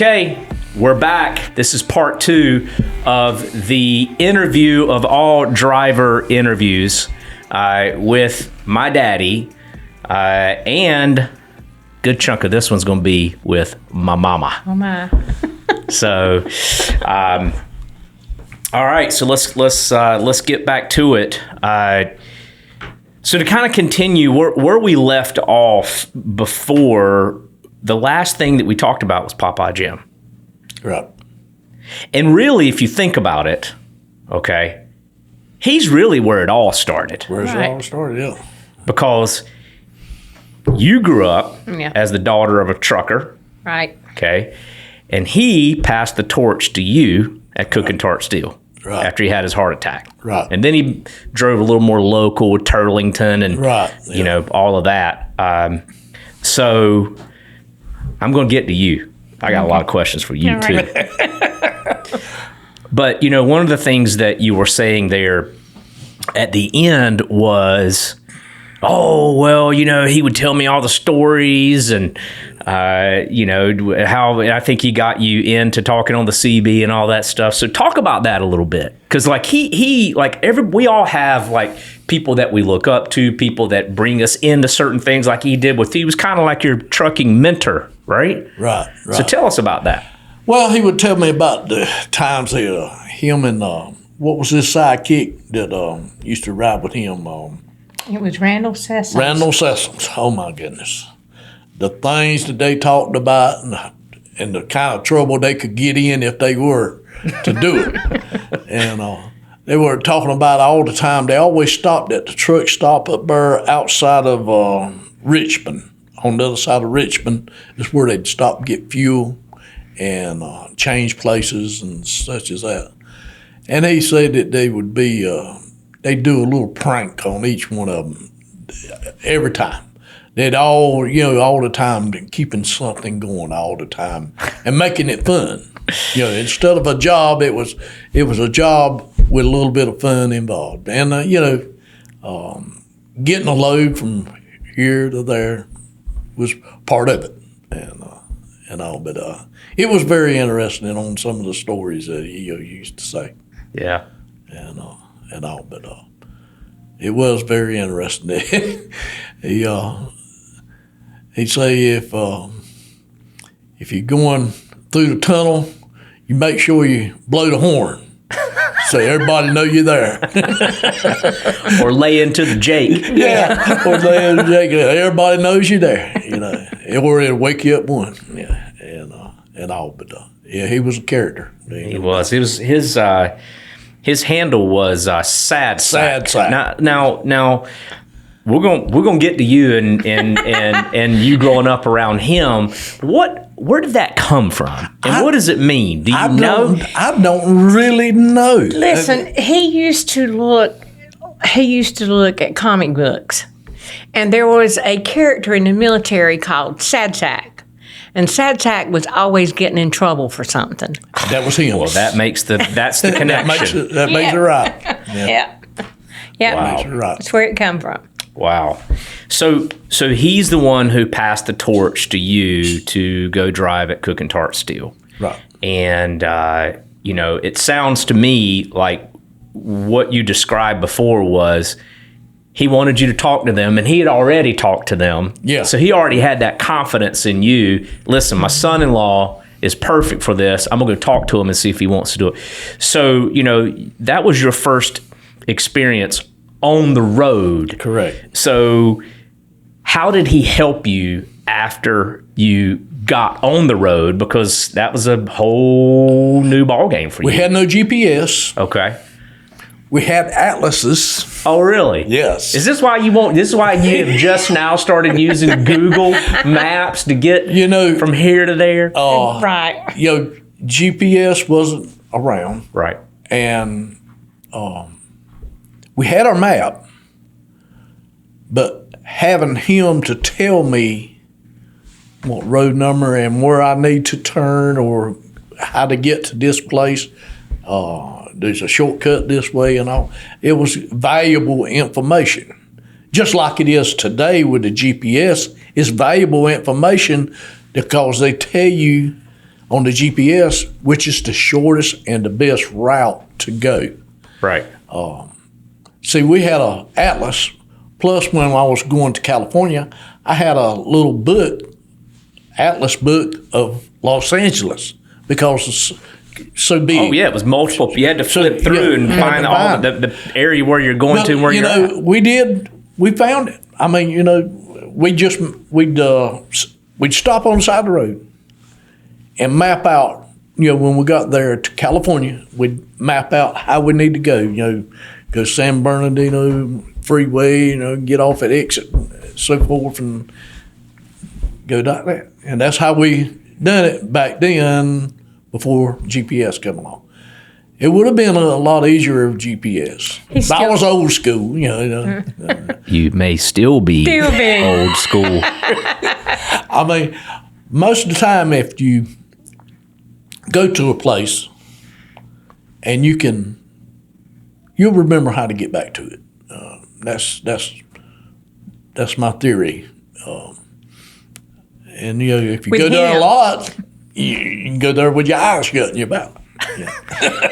Okay, we're back. This is part 2 of the interview of all driver interviews with my daddy, and good chunk of this one's going to be with my mama. Oh my! So, all right. So let's get back to it. So to kind of continue where we left off before, the last thing that we talked about was Popeye Jim. Right. And really, if you think about it, okay, he's really where it all started. Where it all started, yeah. Because you grew up Yeah. as the daughter of a trucker, Right. okay, and he passed the torch to you at Cook and Tart Steel. Right. After he had his heart attack. Right. And then he drove a little more local with Turlington and, Right. you know, all of that. So I'm going to get to you. I got a lot of questions for you, too. But, you know, one of the things that you were saying there at the end was, oh, well, you know, he would tell me all the stories and, you know, how I think he got you into talking on the CB and all that stuff. So talk about that a little bit. Because, like, we all have, like, people that we look up to, people that bring us into certain things like he did he was kind of like your trucking mentor, right? Right. So tell us about that. Well, he would tell me about the times that him and, what was his sidekick that used to ride with him? It was Randall Sessoms. Randall Sessoms. Oh, my goodness. The things that they talked about and the kind of trouble they could get in if they were to do it. And they were talking about it all the time. They always stopped at the truck stop up there outside of Richmond. On the other side of Richmond is where they'd stop and get fuel and change places and such as that. And he said that they would be, they'd do a little prank on each one of them every time. They'd all the time keeping something going all the time and making it fun. You know, instead of a job, it was a job with a little bit of fun involved. And, getting a load from here to there was part of it and all. But it was very interesting on some of the stories that he used to say. Yeah. And all. But it was very interesting. He'd say if you're going through the tunnel, you make sure you blow the horn so everybody know you're there. Or lay into the Jake. Yeah, or lay into the Jake. Everybody knows you're there, you know, or it'll wake you up one. Yeah, and all. But yeah, he was a character. He was. His handle was Sad Sack. Sad Sack. Now we're gonna get to you and you growing up around him. Where did that come from? And what does it mean? Do you know? I don't really know. Listen, he used to look at comic books, and there was a character in the military called Sad Sack, and Sad Sack was always getting in trouble for something. That was him. Well, that's the connection. that makes it right. Yeah. Wow. Makes it right. That's where it come from. Wow. So he's the one who passed the torch to you to go drive at Cook and Tart Steel. Right. And, you know, it sounds to me like what you described before was he wanted you to talk to them, and he had already talked to them. Yeah. So he already had that confidence in you. Listen, my son-in-law is perfect for this. I'm going to go talk to him and see if he wants to do it. So, you know, that was your first experience on the road. Correct. So how did he help you after you got on the road? Because that was a whole new ballgame for you. We had no GPS. Okay. We had atlases. Oh, really? Yes. Is this why you have just now started using Google Maps to get from here to there? Right. GPS wasn't around. Right. And we had our map, but having him to tell me what road number and where I need to turn or how to get to this place, there's a shortcut this way and all. It was valuable information. Just like it is today with the GPS, it's valuable information because they tell you on the GPS, which is the shortest and the best route to go. Right. See, we had a atlas. Plus, when I was going to California, I had a little book, atlas book of Los Angeles, because it's so big. Oh yeah, it was multiple. You had to flip through and find all the area where you're going to and where you're at. We found it. I mean, we'd stop on the side of the road and map out. When we got there to California, we'd map out how we need to go. Go San Bernardino Freeway. Get off at exit, and so forth, and go like that. And that's how we done it back then before GPS come along. It would have been a lot easier with GPS. I was old school, You may still be old school. I mean, most of the time, if you go to a place and you'll remember how to get back to it. That's my theory. And if you With go there a him. lot, you can go there with your eyes shut in your mouth.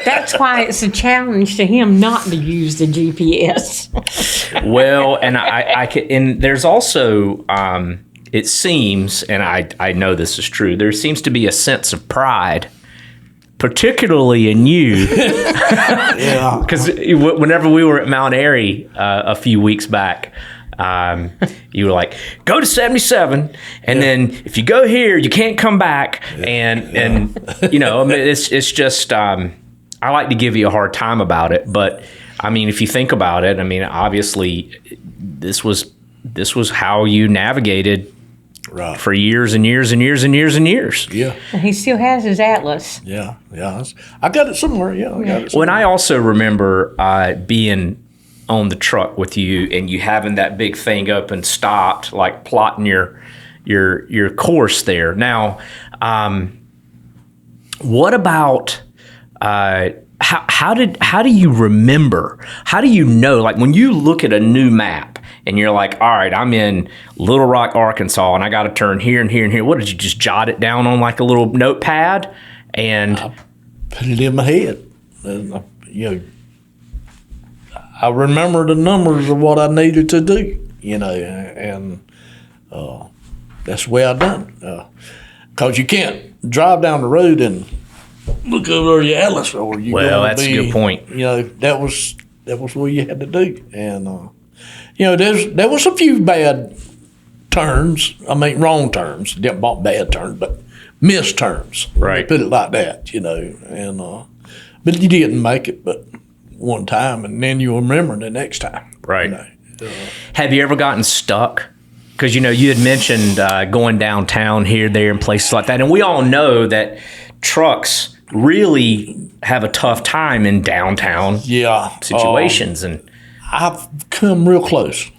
That's why it's a challenge to him not to use the GPS. Well, and and there's also, it seems, and I know this is true, there seems to be a sense of pride, particularly in you. Yeah. Because whenever we were at Mount Airy a few weeks back, you were like, go to 77, and then if you go here, you can't come back. And I mean, it's just, I like to give you a hard time about it. But I mean, if you think about it, I mean, obviously this was how you navigated for years and years and years and years and years. Yeah. He still has his atlas. Yeah. I got it somewhere. Yeah, I got it somewhere. When I also remember being on the truck with you and you having that big thing up and stopped, like plotting your course there. Now, what about how do you remember? How do you know? Like when you look at a new map and you're like, all right, I'm in Little Rock, Arkansas, and I got to turn here and here and here. What did you just jot it down on like a little notepad? And I put it in my head. And, I remember the numbers of what I needed to do, and that's the way I done it. Because you can't drive down the road and look over your atlas, or you. Well, that's a good point. That was what you had to do, and there was a few bad turns. I mean, wrong turns. Didn't want bad turns, but missed turns. Right. Put it like that, and but you didn't make it, but one time, and then you'll remember the next time. Right. Have you ever gotten stuck? Because, you had mentioned going downtown here, there, and places like that. And we all know that trucks really have a tough time in downtown situations. And I've come real close,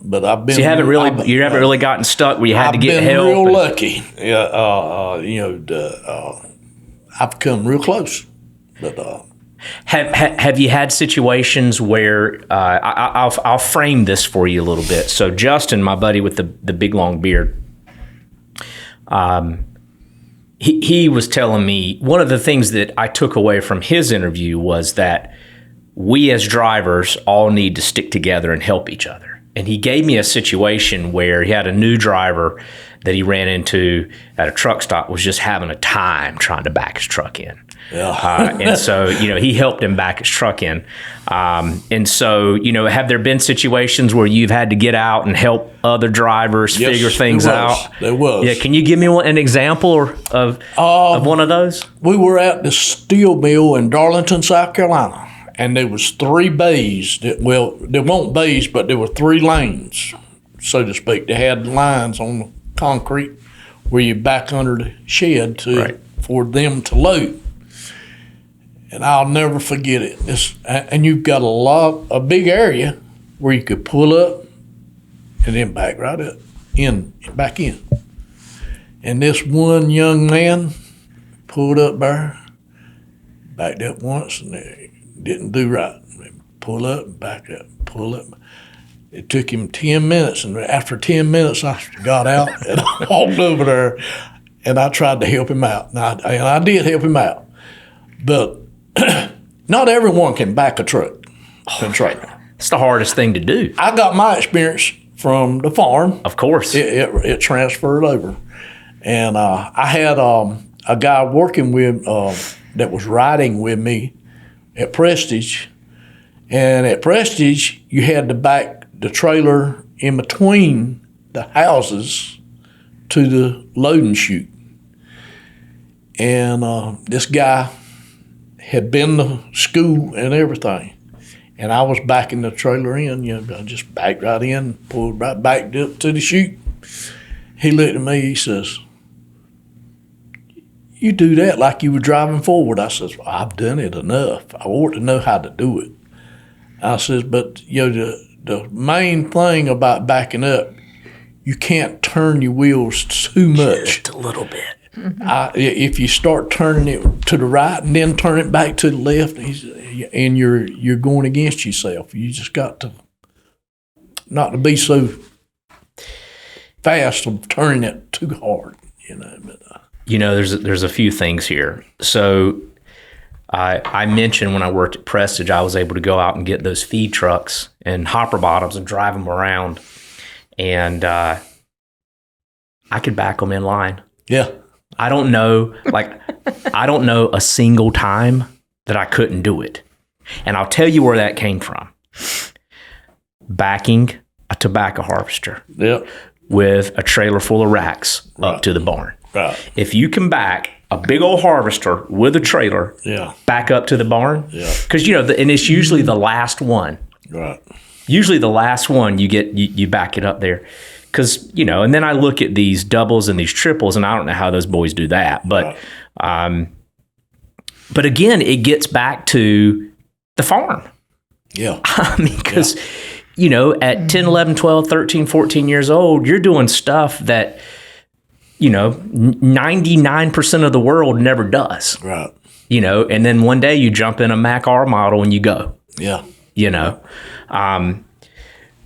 but I've been. So you haven't really gotten stuck where you had to get help. I've been real lucky. I've come real close, but. Have you had situations where I'll frame this for you a little bit? So Justin, my buddy with the big long beard, he was telling me one of the things that I took away from his interview was that we as drivers all need to stick together and help each other. And he gave me a situation where he had a new driver that he ran into at a truck stop, was just having a time trying to back his truck in. Yeah. And so, he helped him back his truck in. And so, have there been situations where you've had to get out and help other drivers figure things out? There was. Yeah. Can you give me an example of one of those? We were at the steel mill in Darlington, South Carolina, and there was 3 bays. There weren't bays, but there were 3 lanes, so to speak. They had lines on the concrete where you back under the shed for them to load. And I'll never forget it. And you've got a big area where you could pull up and then back right up, back in. And this one young man pulled up there, backed up once, and they didn't do right. Pull up, back up, pull up. It took him 10 minutes, and after 10 minutes, I got out and I walked over there. and I tried to help him out. And I did help him out. But not everyone can back a truck and trailer. It's the hardest thing to do. I got my experience from the farm. Of course. It transferred over. And I had a guy working with that was riding with me at Prestige. And at Prestige, you had to back the trailer in between the houses to the loading chute. And this guy had been to school and everything. And I was backing the trailer in. I just backed right in, pulled right back up to the chute. He looked at me, he says, "You do that like you were driving forward." I says, "Well, I've done it enough. I ought to know how to do it." I says, "But the main thing about backing up, you can't turn your wheels too much. Just a little bit. If you start turning it to the right and then turn it back to the left, and you're going against yourself. You just got to not to be so fast of turning it too hard, But, there's a few things here. So I mentioned when I worked at Prestige, I was able to go out and get those feed trucks and hopper bottoms and drive them around, and I could back them in line. Yeah. I don't know a single time that I couldn't do it. And I'll tell you where that came from. Backing a tobacco harvester with a trailer full of racks up to the barn. Right. If you can back a big old harvester with a trailer back up to the barn, because and it's usually the last one. Right. Usually the last one you back it up there. Because, and then I look at these doubles and these triples, and I don't know how those boys do that. But but again, it gets back to the farm. Yeah. I mean, because, at 10, 11, 12, 13, 14 years old, you're doing stuff that, 99% of the world never does. Right. And then one day you jump in a Mac R model and you go. Yeah.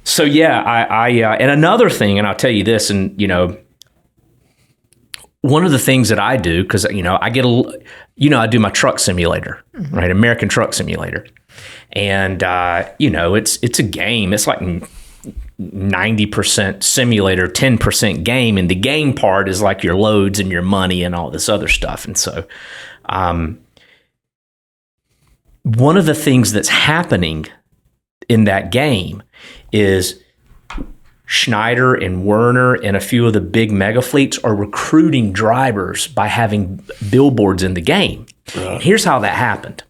So I and another thing, and I'll tell you this, and one of the things that I do, because I get I do my truck simulator, right? American Truck Simulator, and it's a game. It's like 90% simulator, 10% game, and the game part is like your loads and your money and all this other stuff. And so, one of the things that's happening in that game is Schneider and Werner and a few of the big mega fleets are recruiting drivers by having billboards in the game. Right. Here's how that happened.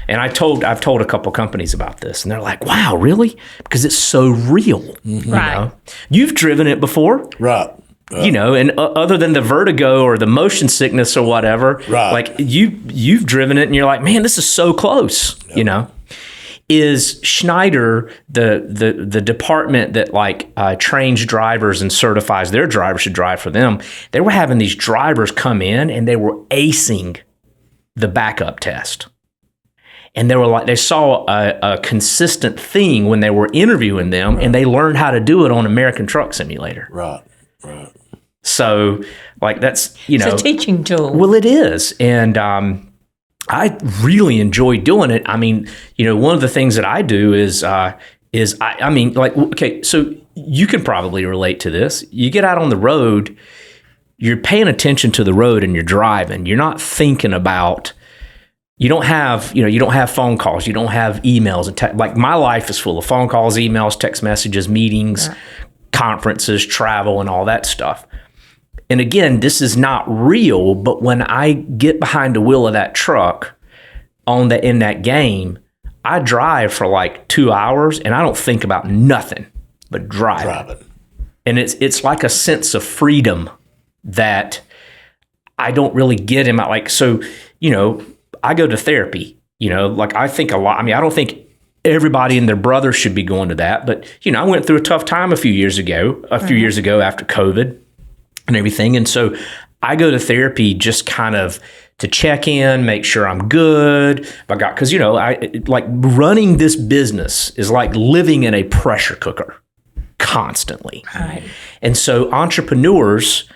And I've told a couple companies about this, and they're like, "Wow, really?" Because it's so real. Mm-hmm. Right. You've driven it before. Right. And other than the vertigo or the motion sickness or whatever, like you've driven it and you're like, "Man, this is so close." Yep. Is Schneider the department that trains drivers and certifies their drivers to drive for them? They were having these drivers come in and they were acing the backup test, and they saw a consistent thing when they were interviewing them, and they learned how to do it on American Truck Simulator. Right. So that's it's a teaching tool. Well, it is, and I really enjoy doing it. I mean, one of the things that I do is okay, so you can probably relate to this. You get out on the road, you're paying attention to the road and you're driving. You're not thinking about, you don't have phone calls, you don't have emails and like my life is full of phone calls, emails, text messages, meetings, conferences, travel, and all that stuff. And again, this is not real, but when I get behind the wheel of that truck in that game, I drive for like 2 hours and I don't think about nothing but driving. And it's like a sense of freedom that I don't really get in my I go to therapy, I think a lot. I mean, I don't think everybody and their brother should be going to that, but I went through a tough time a few years ago after COVID and everything. And so I go to therapy just kind of to check in, make sure I'm good. Because, I like running this business is like living in a pressure cooker constantly. Right. And so entrepreneurs,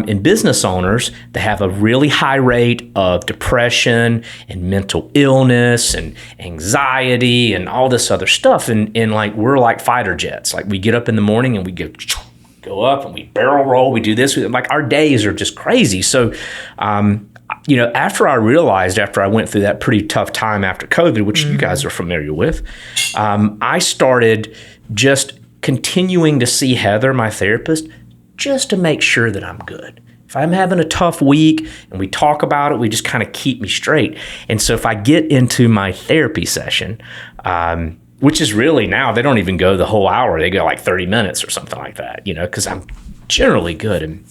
in business owners, they have a really high rate of depression and mental illness and anxiety and all this other stuff. And like we're like fighter jets. Like we get up in the morning and we go up and we barrel roll. We do this. Like our days are just crazy. So, after I realized, after I went through that pretty tough time after COVID, which you guys are familiar with, I started just continuing to see Heather, my therapist, just to make sure that I'm good. If I'm having a tough week and we talk about it, we just kind of keep me straight. And so if I get into my therapy session, which is really now, they don't even go the whole hour. They go like 30 minutes or something like that, because I'm generally good. And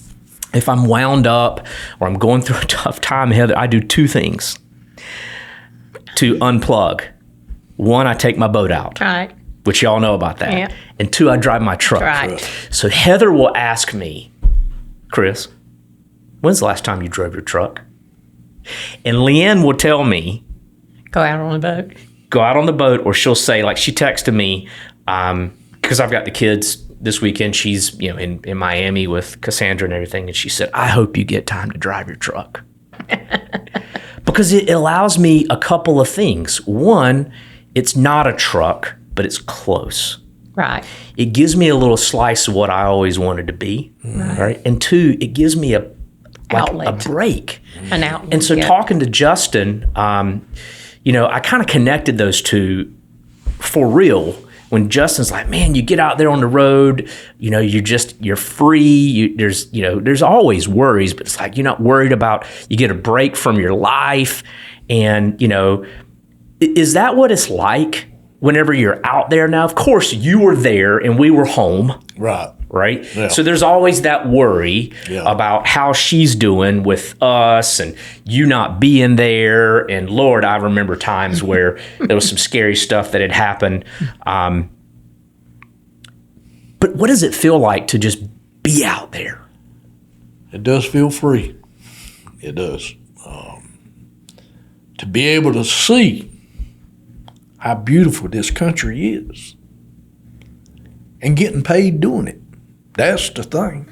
if I'm wound up or I'm going through a tough time, Heather, I do two things to unplug. One, I take my boat out, Right. which y'all know about that. Yeah. And two, I drive my truck. Right. So Heather will ask me, Chris, when's the last time you drove your truck? And Leanne will tell me, Go out on the boat. go out on the boat, or she'll say, like she texted me, because I've got the kids this weekend. She's in Miami with Cassandra and everything, and she said, I hope you get time to drive your truck. Because it allows me a couple of things. One, it's not a truck, but it's close. Right. It gives me a little slice of what I always wanted to be, right? And two, it gives me a Outlet. break. An outlet. And so talking to Justin, I kind of connected those two for real. When Justin's like, man, you get out there on the road, you're free. There's always worries, but it's like you're not worried about. You get a break from your life, and is that what it's like whenever you're out there? Now, of course, you were there and we were home. Right? Yeah. So there's always that worry about how she's doing with us and you not being there. And Lord, I remember times where there was some scary stuff that had happened. But what does it feel like to just be out there? It does feel free. It does. To be able to see how beautiful this country is and getting paid doing it. That's the thing.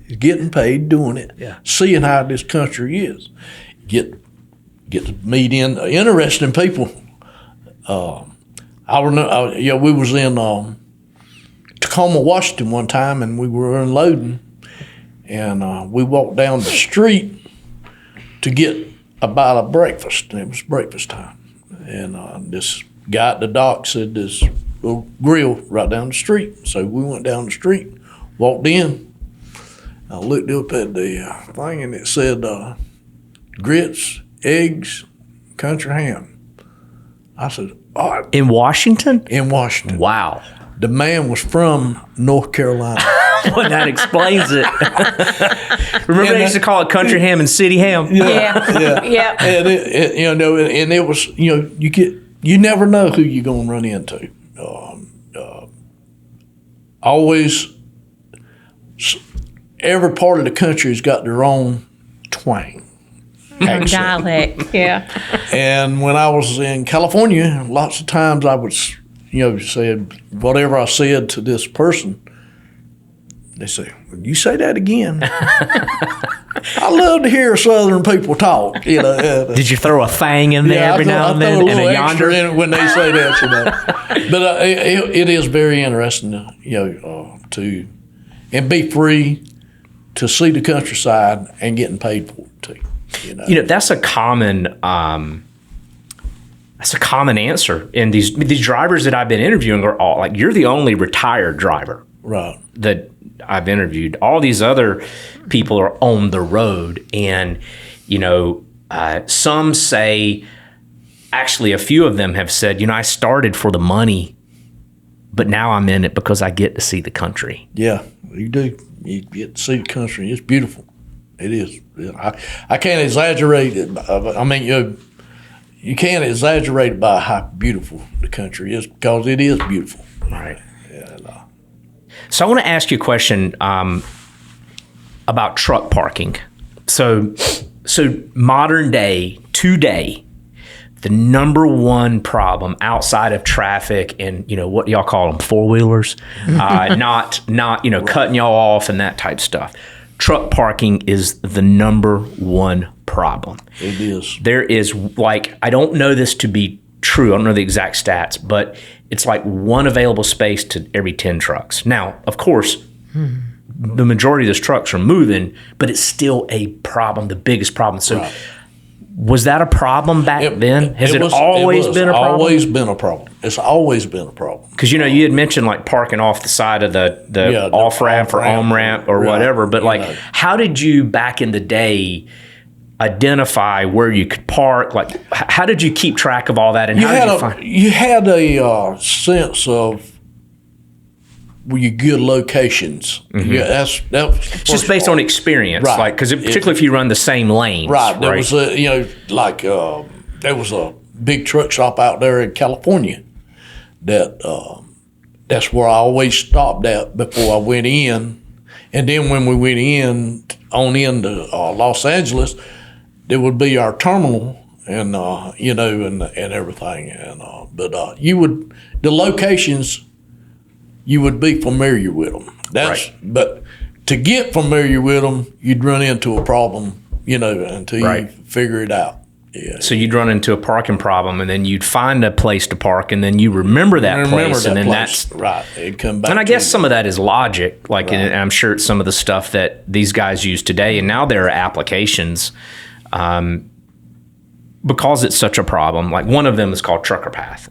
Is getting paid doing it. Yeah. Seeing how this country is. Get to meet interesting people. I remember, we was in Tacoma, Washington one time, and we were unloading, and we walked down the street to get about a breakfast. And it was breakfast time, and this guy at the dock said there's a little grill right down the street. So we went down the street, walked in. I looked up at the thing, and it said grits, eggs, country ham. I said, oh. In Washington? In Washington. Wow. The man was from North Carolina. Well, that explains it. Remember they used to call it country ham and city ham? Yeah. Yeah. And it was, you never know who you're gonna run into. Always, every part of the country's got their own twang. Accent. Dialect. Yeah. And when I was in California, lots of times I would, said whatever I said to this person, they say, "Will you say that again?" I love to hear Southern people talk. Did you throw a thang in there every now and then? I throw a little and a extra yonder? in it when they say that. But it is very interesting, to be free to see the countryside and getting paid for it too. That's a common answer. And these drivers that I've been interviewing are all like, you're the only retired driver, Right. that I've interviewed. All these other people are on the road, and some say, actually, a few of them have said, I started for the money, but now I'm in it because I get to see the country. Yeah, you do. You get to see the country. It's beautiful. It is. I can't exaggerate it. I mean, you can't exaggerate about how beautiful the country is, because it is beautiful. Right. So I want to ask you a question about truck parking. So modern day, today, the number one problem outside of traffic and, what y'all call them, four-wheelers, not cutting y'all off and that type of stuff. truck parking is the number one problem. It is. There is, like, I don't know this to be true. I don't know the exact stats, but it's like one available space to every 10 trucks. Now, of course, the majority of those trucks are moving, but it's still a problem, the biggest problem. So was that a problem back then? Has it always been a problem? Always been a problem. It's always been a problem. Because, you had mentioned like parking off the side of the off-ramp or on-ramp or whatever. But like, how did you back in the day identify where you could park? Like, how did you keep track of all that? And how did you find? You had a sense of were you good locations. Yeah, that's it's just based on experience, right? Like, because particularly if you run the same lanes, right? There was there was a big truck stop out there in California that's where I always stopped at before I went in, and then when we went in to Los Angeles, there would be our terminal and and everything, and but the locations. You would be familiar with them. But to get familiar with them, you'd run into a problem, until you figure it out. Yeah. So you'd run into a parking problem, and then you'd find a place to park, and then you remember that place, and then that's right. It'd come back. And I guess some of that is logic, like, and I'm sure it's some of the stuff that these guys use today, and now there are applications, because it's such a problem. Like one of them is called Trucker Path.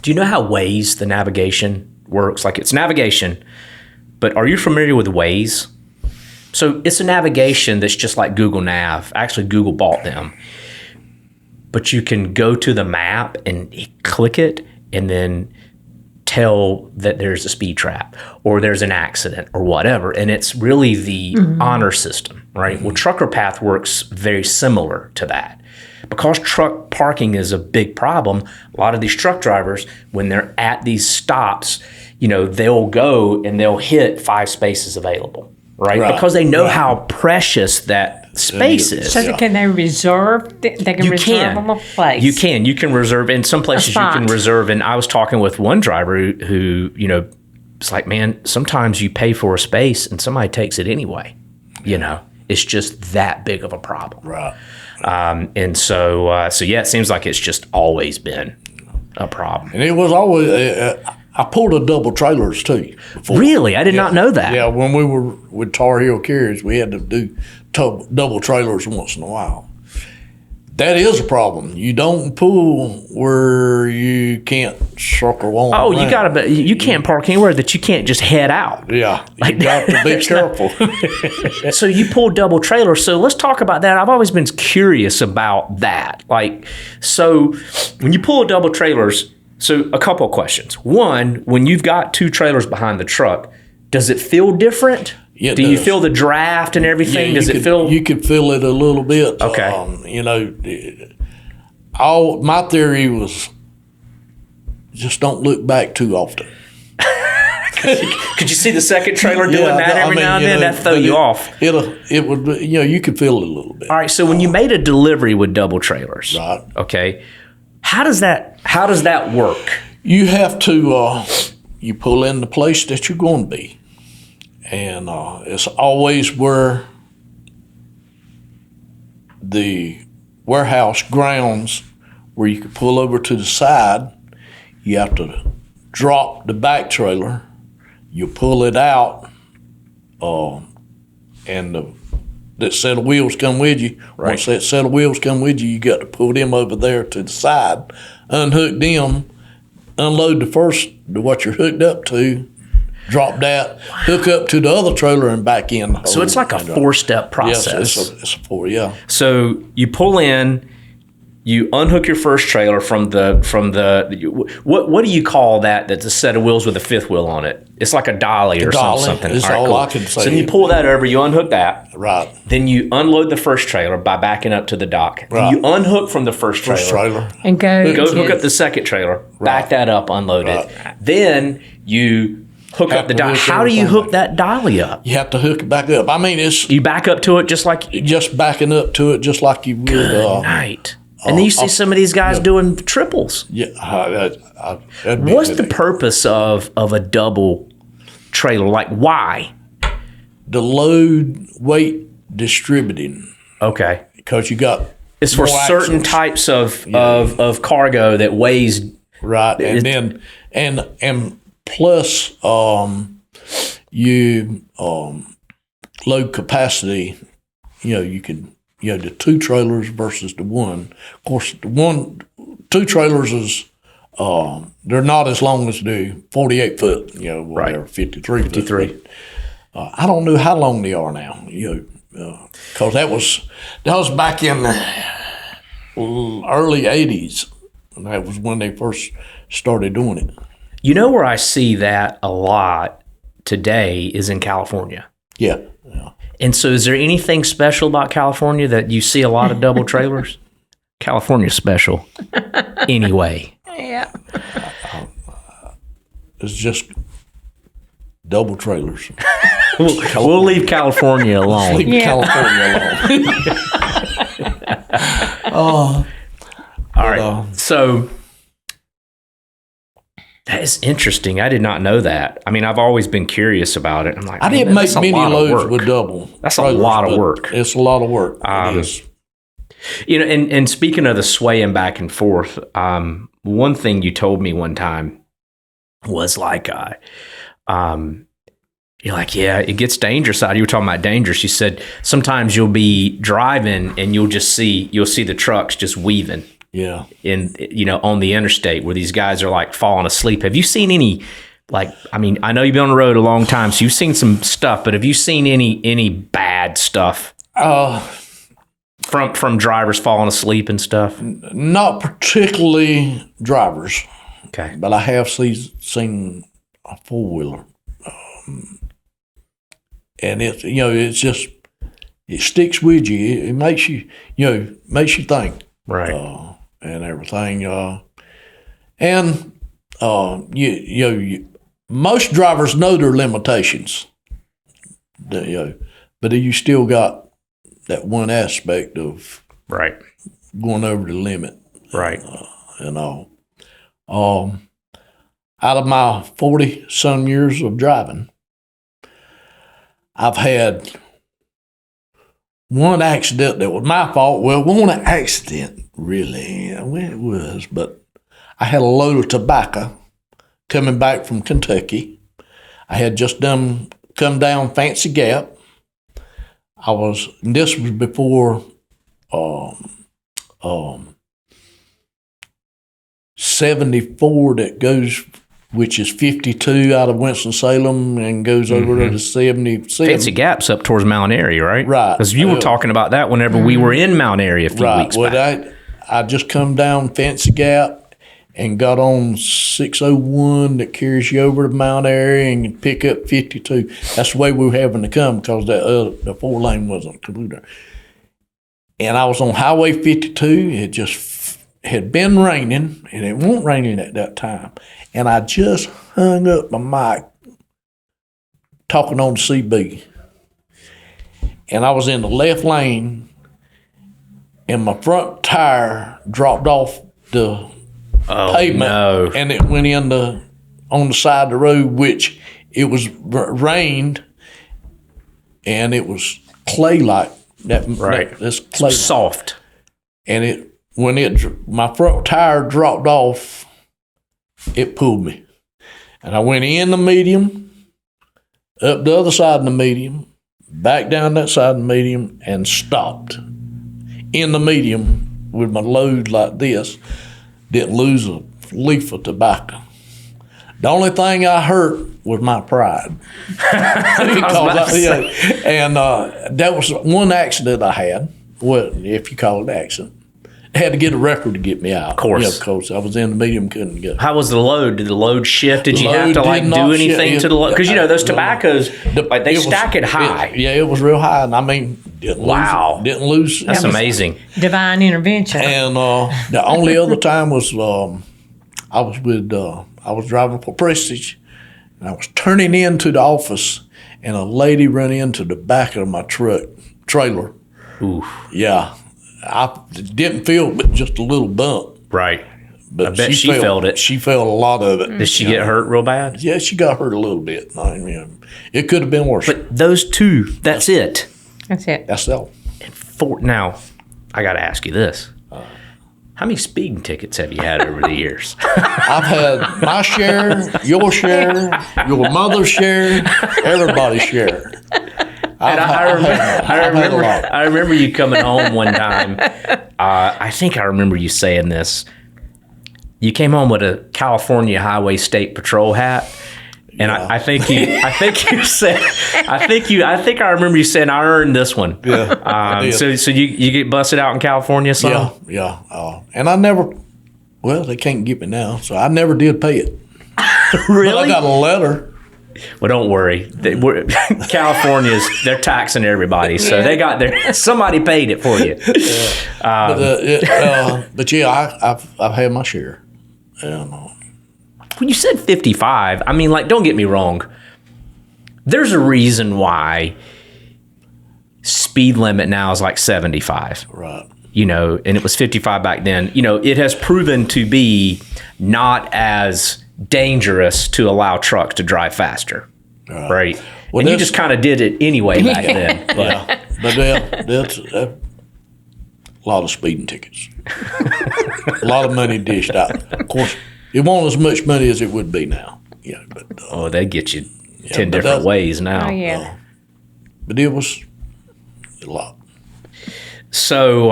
Do you know how Waze, the navigation, works? Like it's navigation, but are you familiar with Waze? So it's a navigation that's just like Google Nav. Actually, Google bought them. But you can go to the map and click it and then tell that there's a speed trap or there's an accident or whatever. And it's really the honor system, right? Well, Trucker Path works very similar to that. Because truck parking is a big problem, a lot of these truck drivers, when they're at these stops, they'll go and they'll hit 5 spaces available, right? Because they know how precious that space is. So can they reserve? They can reserve them a place. You can. You can reserve. In some places, you can reserve. And I was talking with one driver who it's like, man, sometimes you pay for a space and somebody takes it anyway. It's just that big of a problem. Right. And so yeah, it seems like it's just always been a problem. And it was always, I pulled a double trailers too. Before. Really? I did not know that. Yeah, when we were with Tar Heel Carriers, we had to do double trailers once in a while. That is a problem. You don't pull where you can't circle on. Oh, you can't park anywhere that you can't just head out. Yeah, you got to be careful. So you pull double trailers. So let's talk about that. I've always been curious about that. Like, so when you pull double trailers, so a couple of questions. One, when you've got 2 trailers behind the truck, does it feel different? Yeah, Do you feel the draft and everything? Does it feel? You could feel it a little bit. Okay. My theory was just don't look back too often. Could you see the second trailer doing that every now and then? That throw you off. It would, you could feel it a little bit. All right. So when you made a delivery with double trailers, right? Okay. How does that work? You have to you pull in the place that you're going to be. And it's always where the warehouse grounds where you can pull over to the side. You have to drop the back trailer. You pull it out, and that set of wheels come with you. Right. Once that set of wheels come with you, you got to pull them over there to the side, unhook them, unload what you're hooked up to, drop that, hook up to the other trailer, and back in. So it's like a 4-step process. Yes, it's a 4, yeah. So you pull in, you unhook your first trailer from the what do you call that? That's a set of wheels with a 5th wheel on it. It's like a dolly or something. That's all I can say. So you pull that over, you unhook that. Right. Then you unload the first trailer by backing up to the dock. Right. Then you unhook from the first trailer. And go hook up the second trailer, back that up, unload it. Then you hook up the dolly. How do you hook that dolly up? You have to hook it back up. I mean, you back up to it just like backing up to it, just like you would. Good night. And then you see some of these guys doing triples. Yeah. What's the purpose of a double trailer? Like, why? the load weight distributing, Okay. because you got It's for more certain axles. types of cargo that weighs. Right, and then and plus you load capacity. You can the 2 trailers versus the 1. Of course, the 2 trailers is they're not as long as the 48 foot. Whatever, 53 foot. 53. I don't know how long they are now. Because that was back in the early '80s. And that was when they first started doing it. You know where I see that a lot today is in California. Yeah. And so is there anything special about California that you see a lot of double trailers? California special. Anyway. Yeah. It's just double trailers. We'll leave California alone. Leave California alone. All right. So that is interesting. I did not know that. I mean, I've always been curious about it. I'm like, I didn't make many loads with double. That's trailers, a lot of but work. It's a lot of work. It is. And speaking of the swaying back and forth, one thing you told me one time was like, you're like, yeah, it gets dangerous out. You were talking about dangerous. You said sometimes you'll be driving and you'll see the trucks just weaving. Yeah. On the interstate where these guys are like falling asleep. Have you seen any, I know you've been on the road a long time, so you've seen some stuff, but have you seen any bad stuff from drivers falling asleep and stuff? Not particularly drivers. Okay. But I have seen a 4-wheeler. And it's just, it sticks with you. It makes you, makes you think. Right. And everything. Most drivers know their limitations. But you still got that one aspect of Right. going over the limit. Right. And all. Out of my 40-some years of driving, I've had one accident that was my fault. Well, one accident, really. Well, it was, but I had a load of tobacco coming back from Kentucky. I had just come down Fancy Gap. This was before 74 that goes, which is 52 out of Winston-Salem and goes over to the 77. Fancy Gap's up towards Mount Airy, right? Right. Because you were talking about that whenever we were in Mount Airy a few weeks back. I just come down Fancy Gap and got on 601 that carries you over to Mount Airy and you pick up 52. That's the way we were having to come because the 4-lane wasn't complete. And I was on Highway 52. It just had been raining, and it wasn't raining at that time. And I just hung up my mic talking on the CB. And I was in the left lane, and my front tire dropped off the pavement, no. and it went on the side of the road, which it was rained, and it was clay-like. This clay soft. And my front tire dropped off, it pulled me. And I went in the medium, up the other side of the medium, back down that side of the medium, and stopped in the medium with my load like this. Didn't lose a leaf of tobacco. The only thing I hurt was my pride. And that was one accident I had, if you call it an accident. I had to get a record to get me out. Of course. Yeah, because I was in the medium, couldn't go. How was the load? Did the load shift? Did you have to Load did do not anything shift. to the load? Because those tobaccos, they stack it high. It was real high, and I mean, didn't lose. That's amazing. Divine intervention. And the only other time was I was driving for Prestige, and I was turning into the office, and a lady ran into the back of my trailer. Oof. Yeah. I didn't feel but just a little bump. Right. But I bet she felt it. She felt a lot of it. Did she get hurt real bad? Yeah, she got hurt a little bit. I mean, it could have been worse. But those two, that's it. That's it. That's all. Now, I got to ask you this. How many speeding tickets have you had over the years? I've had my share, your mother's share, everybody's share. I remember you coming home one time. I think I remember you saying this. You came home with a California Highway State Patrol hat. And yeah. I think you said, I remember you saying, I earned this one. Yeah. So you get busted out in California, son? Yeah. And I never, well, they can't get me now, so I never did pay it. Really? But I got a letter. Well, don't worry. California's, they're taxing everybody, so they got somebody paid it for you. But yeah, I've had my share. When you said 55, I mean, like, don't get me wrong. There's a reason why speed limit now is like 75. Right. You know, and it was 55 back then. You know, it has proven to be not as dangerous to allow trucks to drive faster. Right? Well, and you just kind of did it anyway back then. But. Yeah. But that's a lot of speeding tickets. A lot of money dished out. Of course, it won't as much money as it would be now. Yeah, but they get you 10 different ways now. Oh, yeah. But it was a lot. So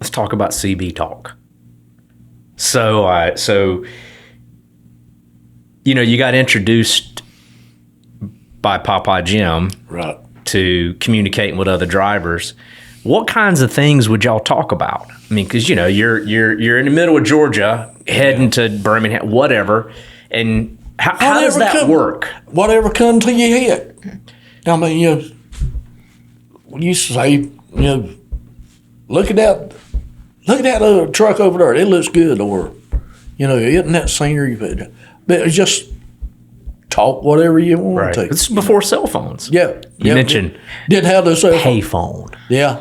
let's talk about CB talk. So you know, you got introduced by Popeye Jim to communicating with other drivers. What kinds of things would y'all talk about? I mean, because you know you're in the middle of Georgia, heading to Birmingham, whatever. And how does that work? Whatever comes to your head. I mean, you say, look at that truck over there. It looks good, or isn't that scenery? But just talk whatever you want to. This is before cell phones. Yeah. You mentioned didn't have the cell phone. Payphone. Yeah.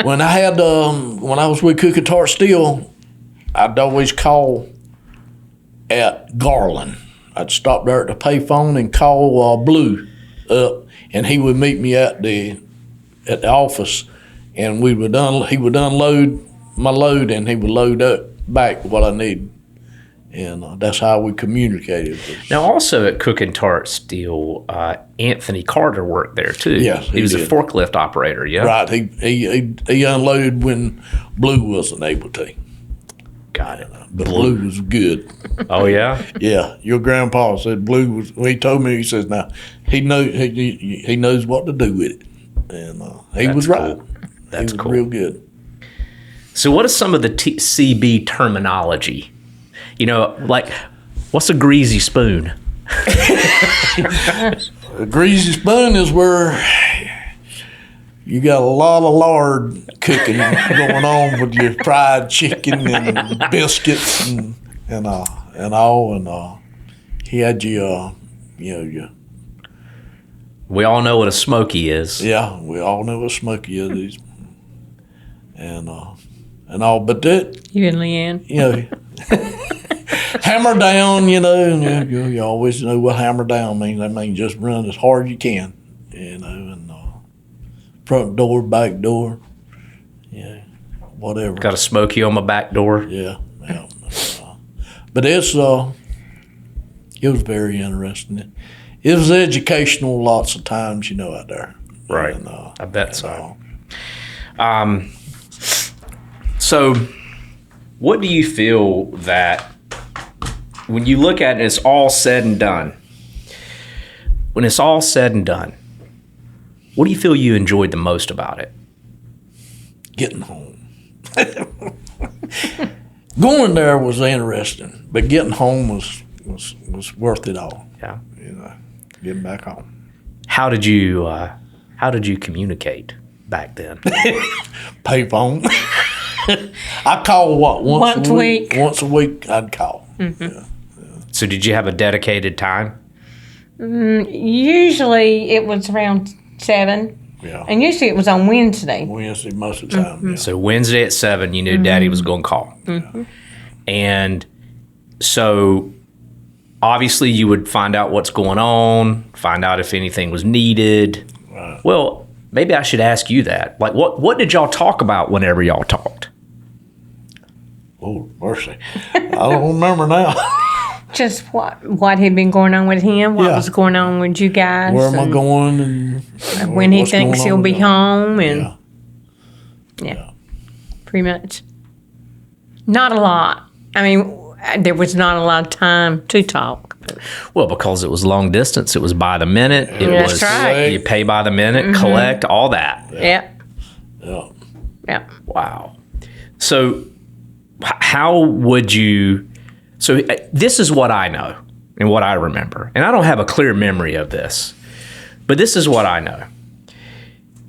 When I was with Cook and Tart Steel, I'd always call at Garland. I'd stop there at the payphone and call Blue up, and he would meet me at the office, and he would unload my load, and he would load up back what I needed. And that's how we communicated. Now, also at Cook and Tart Steel, Anthony Carter worked there too. Yes, he was a forklift operator. Yeah, right. He unloaded when Blue wasn't able to. Got it. But Blue was good. Oh yeah. Yeah, your grandpa said Blue was. When he told me, he says, "Now he knows what to do with it," and he was right. Cool. That's cool. Real good. So, what is some of the CB terminology? Like, what's a greasy spoon? A greasy spoon is where you got a lot of lard cooking going on with your fried chicken and biscuits and all. And he had your. We all know what a smoky is. Yeah, we all know what a smoky is. And all, but that. You and Leanne. Hammer down, you always know what hammer down means. That means just run as hard as you can, and front door, back door, whatever. Got a smoky on my back door. Yeah. But it was very interesting. It was educational lots of times, out there. Right. And, I bet so. So, what do you feel that when you look at it, it's all said and done? When it's all said and done, what do you feel you enjoyed the most about it? Getting home. Going there was interesting, but getting home was worth it all. Yeah. Getting back home. How did you communicate back then? Payphone. I call once a week. Once a week, I'd call. Mm-hmm. Yeah. So did you have a dedicated time? Usually it was around 7, Yeah. And usually it was on Wednesday. Wednesday most of the time. Yeah. So Wednesday at 7, you knew Daddy was going to call. And so obviously you would find out what's going on, find out if anything was needed. Right. Well, maybe I should ask you that. Like, what did y'all talk about whenever y'all talked? Oh, mercy. I don't remember now. Just what had been going on with him, what Yeah. was going on with you guys. Where am I and going and when he what's thinks going he'll on be with them. home. And Yeah. pretty much. Not a lot. I mean, there was not a lot of time to talk. Well, because it was long distance, it was by the minute. It That's was right. you pay by the minute, collect, all that. Yep. Yeah. Yep. Wow. So how would you so this is what I know and what I remember. And I don't have a clear memory of this. But this is what I know.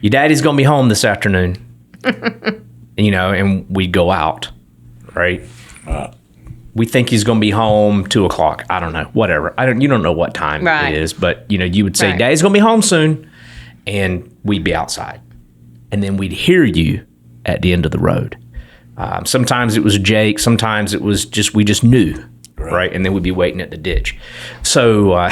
Your daddy's going to be home this afternoon. And we go out, right? We think he's going to be home 2:00. I don't know, whatever. You don't know what time Right. it is, but you would say, Right. Daddy's going to be home soon, and we'd be outside, and then we'd hear you at the end of the road. Sometimes it was Jake. Sometimes it was we just knew, right? And then we'd be waiting at the ditch. So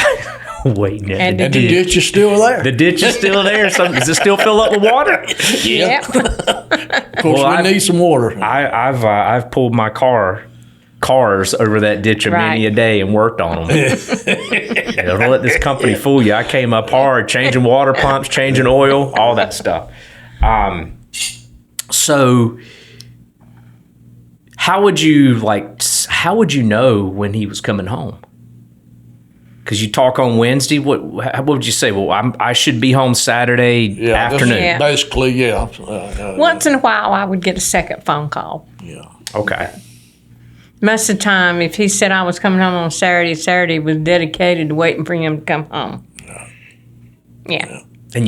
waiting at And the And the ditch is still there. the ditch is still there. Does it still fill up with water? Yep. Of course, Well, we I've- need some water. I've pulled my cars over that ditch a many a Right. day and worked on them. Don't let this company fool you. I came up hard, changing water pumps, changing oil, all that stuff. So how would you know when he was coming home? Because you talk on Wednesday. What would you say? Well, I should be home Saturday Yeah, this is afternoon. Yeah. basically, yeah. Once in a while, I would get a second phone call. Yeah. Okay. Most of the time, if he said I was coming home on Saturday was dedicated to waiting for him to come home. Yeah. And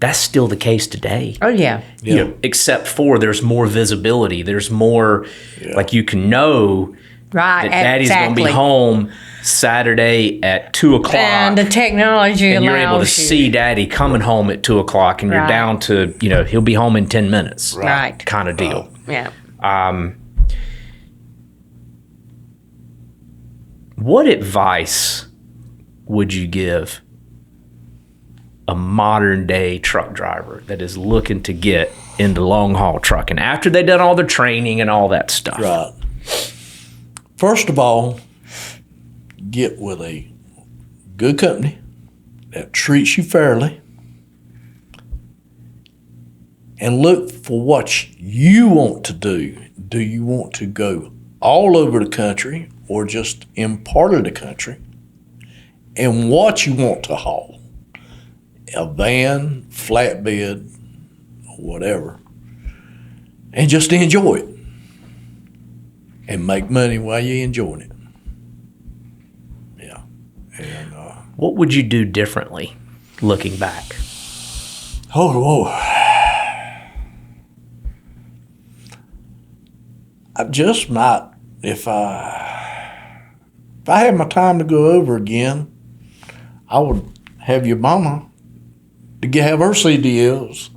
that's still the case today. Oh, yeah. Except for there's more visibility. There's more, like you can know Right. that Daddy's going to be exactly. home Saturday at 2:00. And the technology and you're able to allows you. see Daddy coming home at 2:00, and you're Right. down to, he'll be home in 10 minutes. Right. Kind of deal. Yeah. What advice would you give a modern day truck driver that is looking to get into long haul trucking after they've done all their training and all that stuff? Right. First of all, get with a good company that treats you fairly and look for what you want to do. Do you want to go all over the country or just in part of the country? And what you want to haul? A van, flatbed, whatever. And just enjoy it. And make money while you're enjoying it. Yeah. And, What would you do differently looking back? I just might, if I had my time to go over again, I would have your mama to have her CDLs.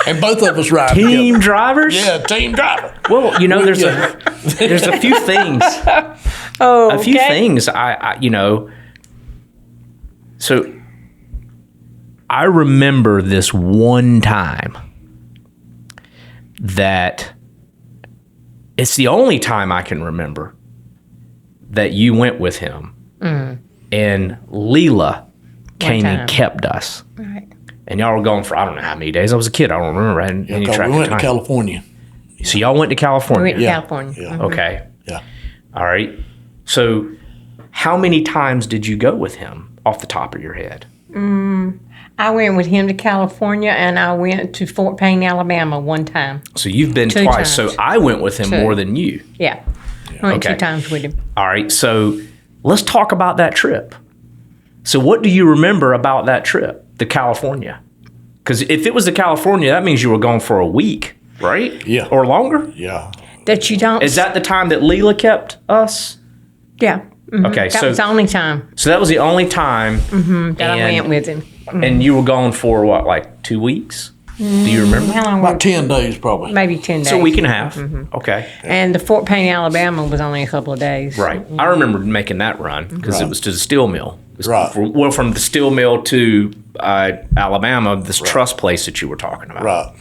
And both of us ride Team together. drivers? Yeah, team driver. Well, there's a few things. Oh, A few things So I remember this one time that it's the only time I can remember that you went with him and Leela came time. and kept us. Right. And y'all were gone for I don't know how many days. I was a kid. I don't remember any Because track we of went to time. California. So y'all went to We California. went to Yeah. California. Yeah. Okay. Yeah. All right. So how many times did you go with him off the top of your head? I went with him to California, and I went to Fort Payne, Alabama one time. So you've been 2 twice. times. So I went with him Two. more than you. Yeah. I went Okay. 2 times with him. All right. So let's talk about that trip. So what do you remember about that trip to California? Because if it was to California, that means you were gone for a week, right? Yeah. Or longer? Yeah. That you don't. Is that the time that Leela kept us? Yeah. Okay, That was the only time so that was the only time that I went with him. And you were gone for what, like 2 weeks? Do you remember? How long? About 10 days, probably. Maybe 10 days. So a week and a half. Okay. And the Fort Payne, Alabama was only a couple of days. Right. I remember making that run because it was to the steel mill. It was Right. from the steel mill to Alabama, this truss place that you were talking about. Right.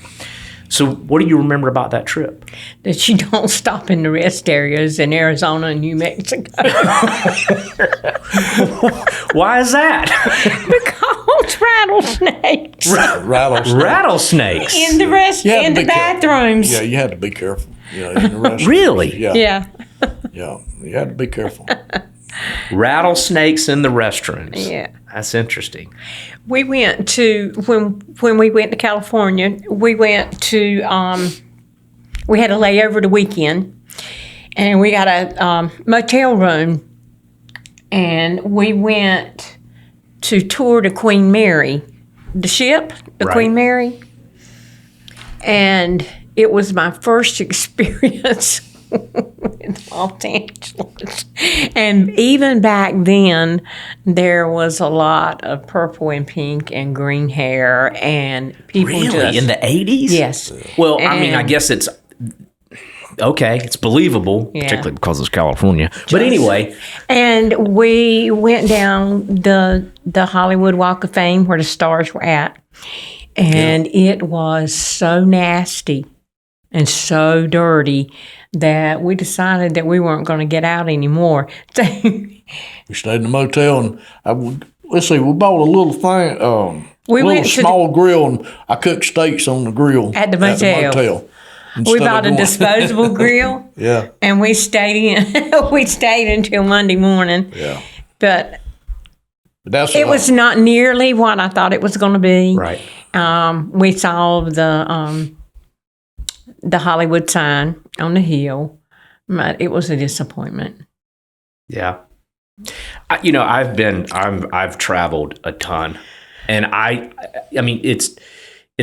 So what do you remember about that trip? That you don't stop in the rest areas in Arizona and New Mexico. Why is that? Because rattlesnakes Rattlesnake. Rattlesnakes. in the rest You had to in the be careful. bathrooms. Yeah, you had to be careful. Yeah, in the rest. Really? Yeah. Yeah. Yeah. You had to be careful. Rattlesnakes in the restrooms. Yeah. That's interesting. We went to when we went to California. We went to we had a layover the weekend, and we got a motel room, and we went to tour the Queen Mary, the ship, the Right. Queen Mary, and it was my first experience with Los Angeles. And even back then, there was a lot of purple and pink and green hair, and people Really? just In the 80s? yes. Well, I mean, I And- guess it's okay. It's believable, Yeah. particularly because it's California. But anyway, And we went down the Hollywood Walk of Fame where the stars were at, and it was so nasty and so dirty that we decided that we weren't going to get out anymore. We stayed in the motel, and let's see, we bought a little thing, We little went to small grill, and I cooked steaks on the grill At the motel. we Instead of bought a going- disposable grill, Yeah, and we stayed in. We stayed until Monday morning, yeah. but But that's it was not nearly what I thought it was going to be. right. We saw the Hollywood sign on the hill, but it was a disappointment. Yeah. I've traveled a ton, and I mean, it's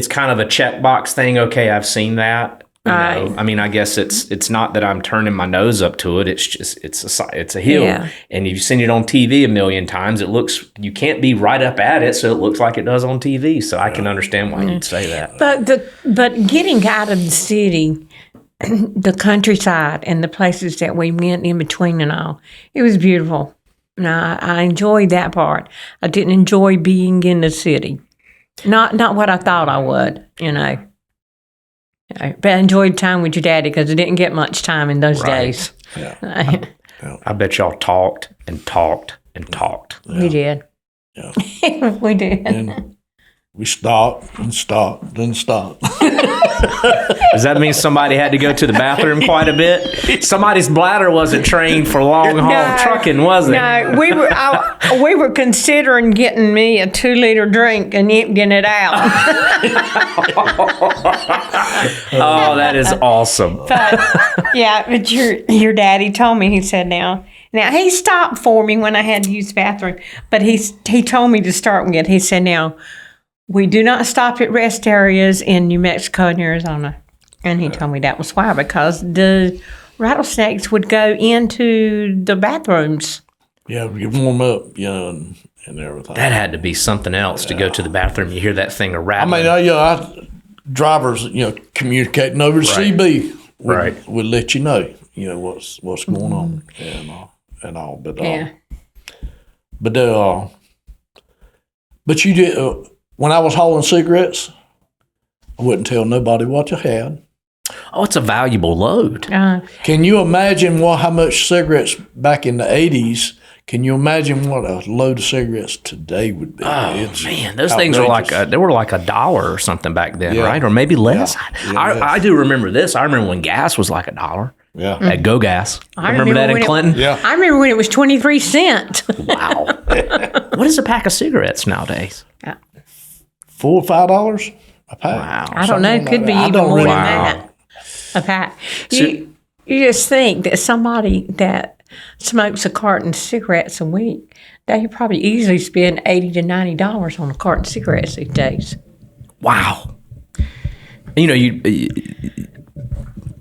kind of a checkbox thing. Okay, I've seen that. You know? Right. I mean, I guess it's not that I'm turning my nose up to it. It's just it's a hill, Yeah. and you've seen it on TV a million times. You can't be right up at it, so it looks like it does on TV. So I can understand why you'd say that. But getting out of the city, the countryside, and the places that we went in between and all, it was beautiful. And I enjoyed that part. I didn't enjoy being in the city. Not what I thought I would, you know. But I enjoyed time with your daddy because I didn't get much time in those Right. days. Yeah. I bet y'all talked and talked and talked. We did. Yeah. We did. And we stopped and stopped and stopped. Does that mean somebody had to go to the bathroom quite a bit? Somebody's bladder wasn't trained for long haul No, trucking, was it? No, we were considering getting me a 2-liter drink and emptying it out. Oh, that is awesome. But your daddy told me, he said now he stopped for me when I had to use the bathroom, but he told me to start with. He said, now we do not stop at rest areas in New Mexico and Arizona, and he told me that was why, because the rattlesnakes would go into the bathrooms. Yeah, we warm up, you know, and everything. That had to be something else to go to the bathroom. You hear that thing I rattling. mean, drivers, communicating over the Right. CB Right. would let you know, what's going on and all. But Yeah. but you did when I was hauling cigarettes, I wouldn't tell nobody what you had. Oh, it's a valuable load. Can you imagine how much cigarettes back in the 80s? Can you imagine what a load of cigarettes today would be? Oh It's man, those things were outrageous. they were like $1 or something back then, Yeah. right? Or maybe less. Yeah, I do remember this. I remember when gas was like $1 Yeah. at Go Gas. I Remember that in when Clinton? Yeah. I remember when it was 23 cents. Wow. What is a pack of cigarettes nowadays? $4 or $5 a pack. Wow. I don't know. It could be I even don't more really than know. that. A pack. You just think that somebody that smokes a carton of cigarettes a week, they could probably easily spend $80 to $90 on a carton of cigarettes these days. Wow. You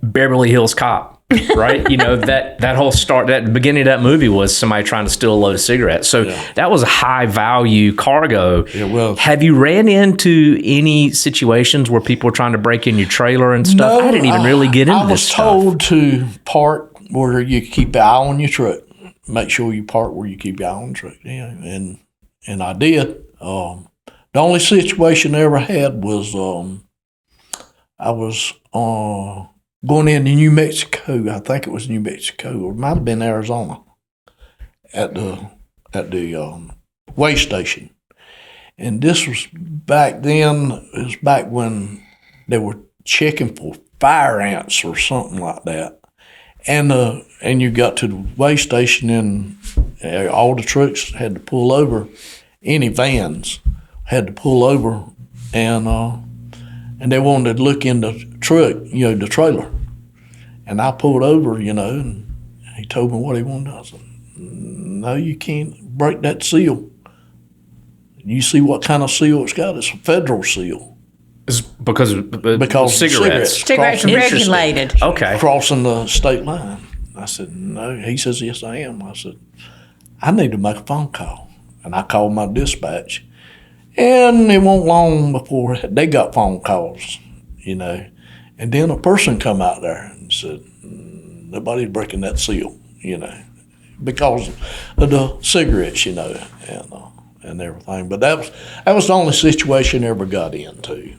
Beverly Hills Cop. right? You know, that whole that beginning of that movie was somebody trying to steal a load of cigarettes. So that was a high value cargo. It was. Have you ran into any situations where people were trying to break in your trailer and stuff? No, I didn't even really get into this stuff. I was told to park where you keep your eye on your truck. Make sure you park where you keep your eye on the truck. Yeah, and I did. The only situation I ever had was I was going into New Mexico. I think it was New Mexico, or it might have been Arizona, at the way station. And this was back then. It was back when they were checking for fire ants or something like that. And you got to the way station, and all the trucks had to pull over. Any vans had to pull over, and they wanted to look in the truck, the trailer. And I pulled over, and he told me what he wanted. I said, "No, you can't break that seal. You see what kind of seal it's got? It's a federal seal." It's because cigarettes Cigarettes are regulated. Okay. Crossing the state line. I said, "No." He says, "Yes, I am." I said, "I need to make a phone call." And I called my dispatch. And it wasn't long before they got phone calls, And then a person come out there and said, "Nobody's breaking that seal, because of the cigarettes, and everything." But that was the only situation I ever got into.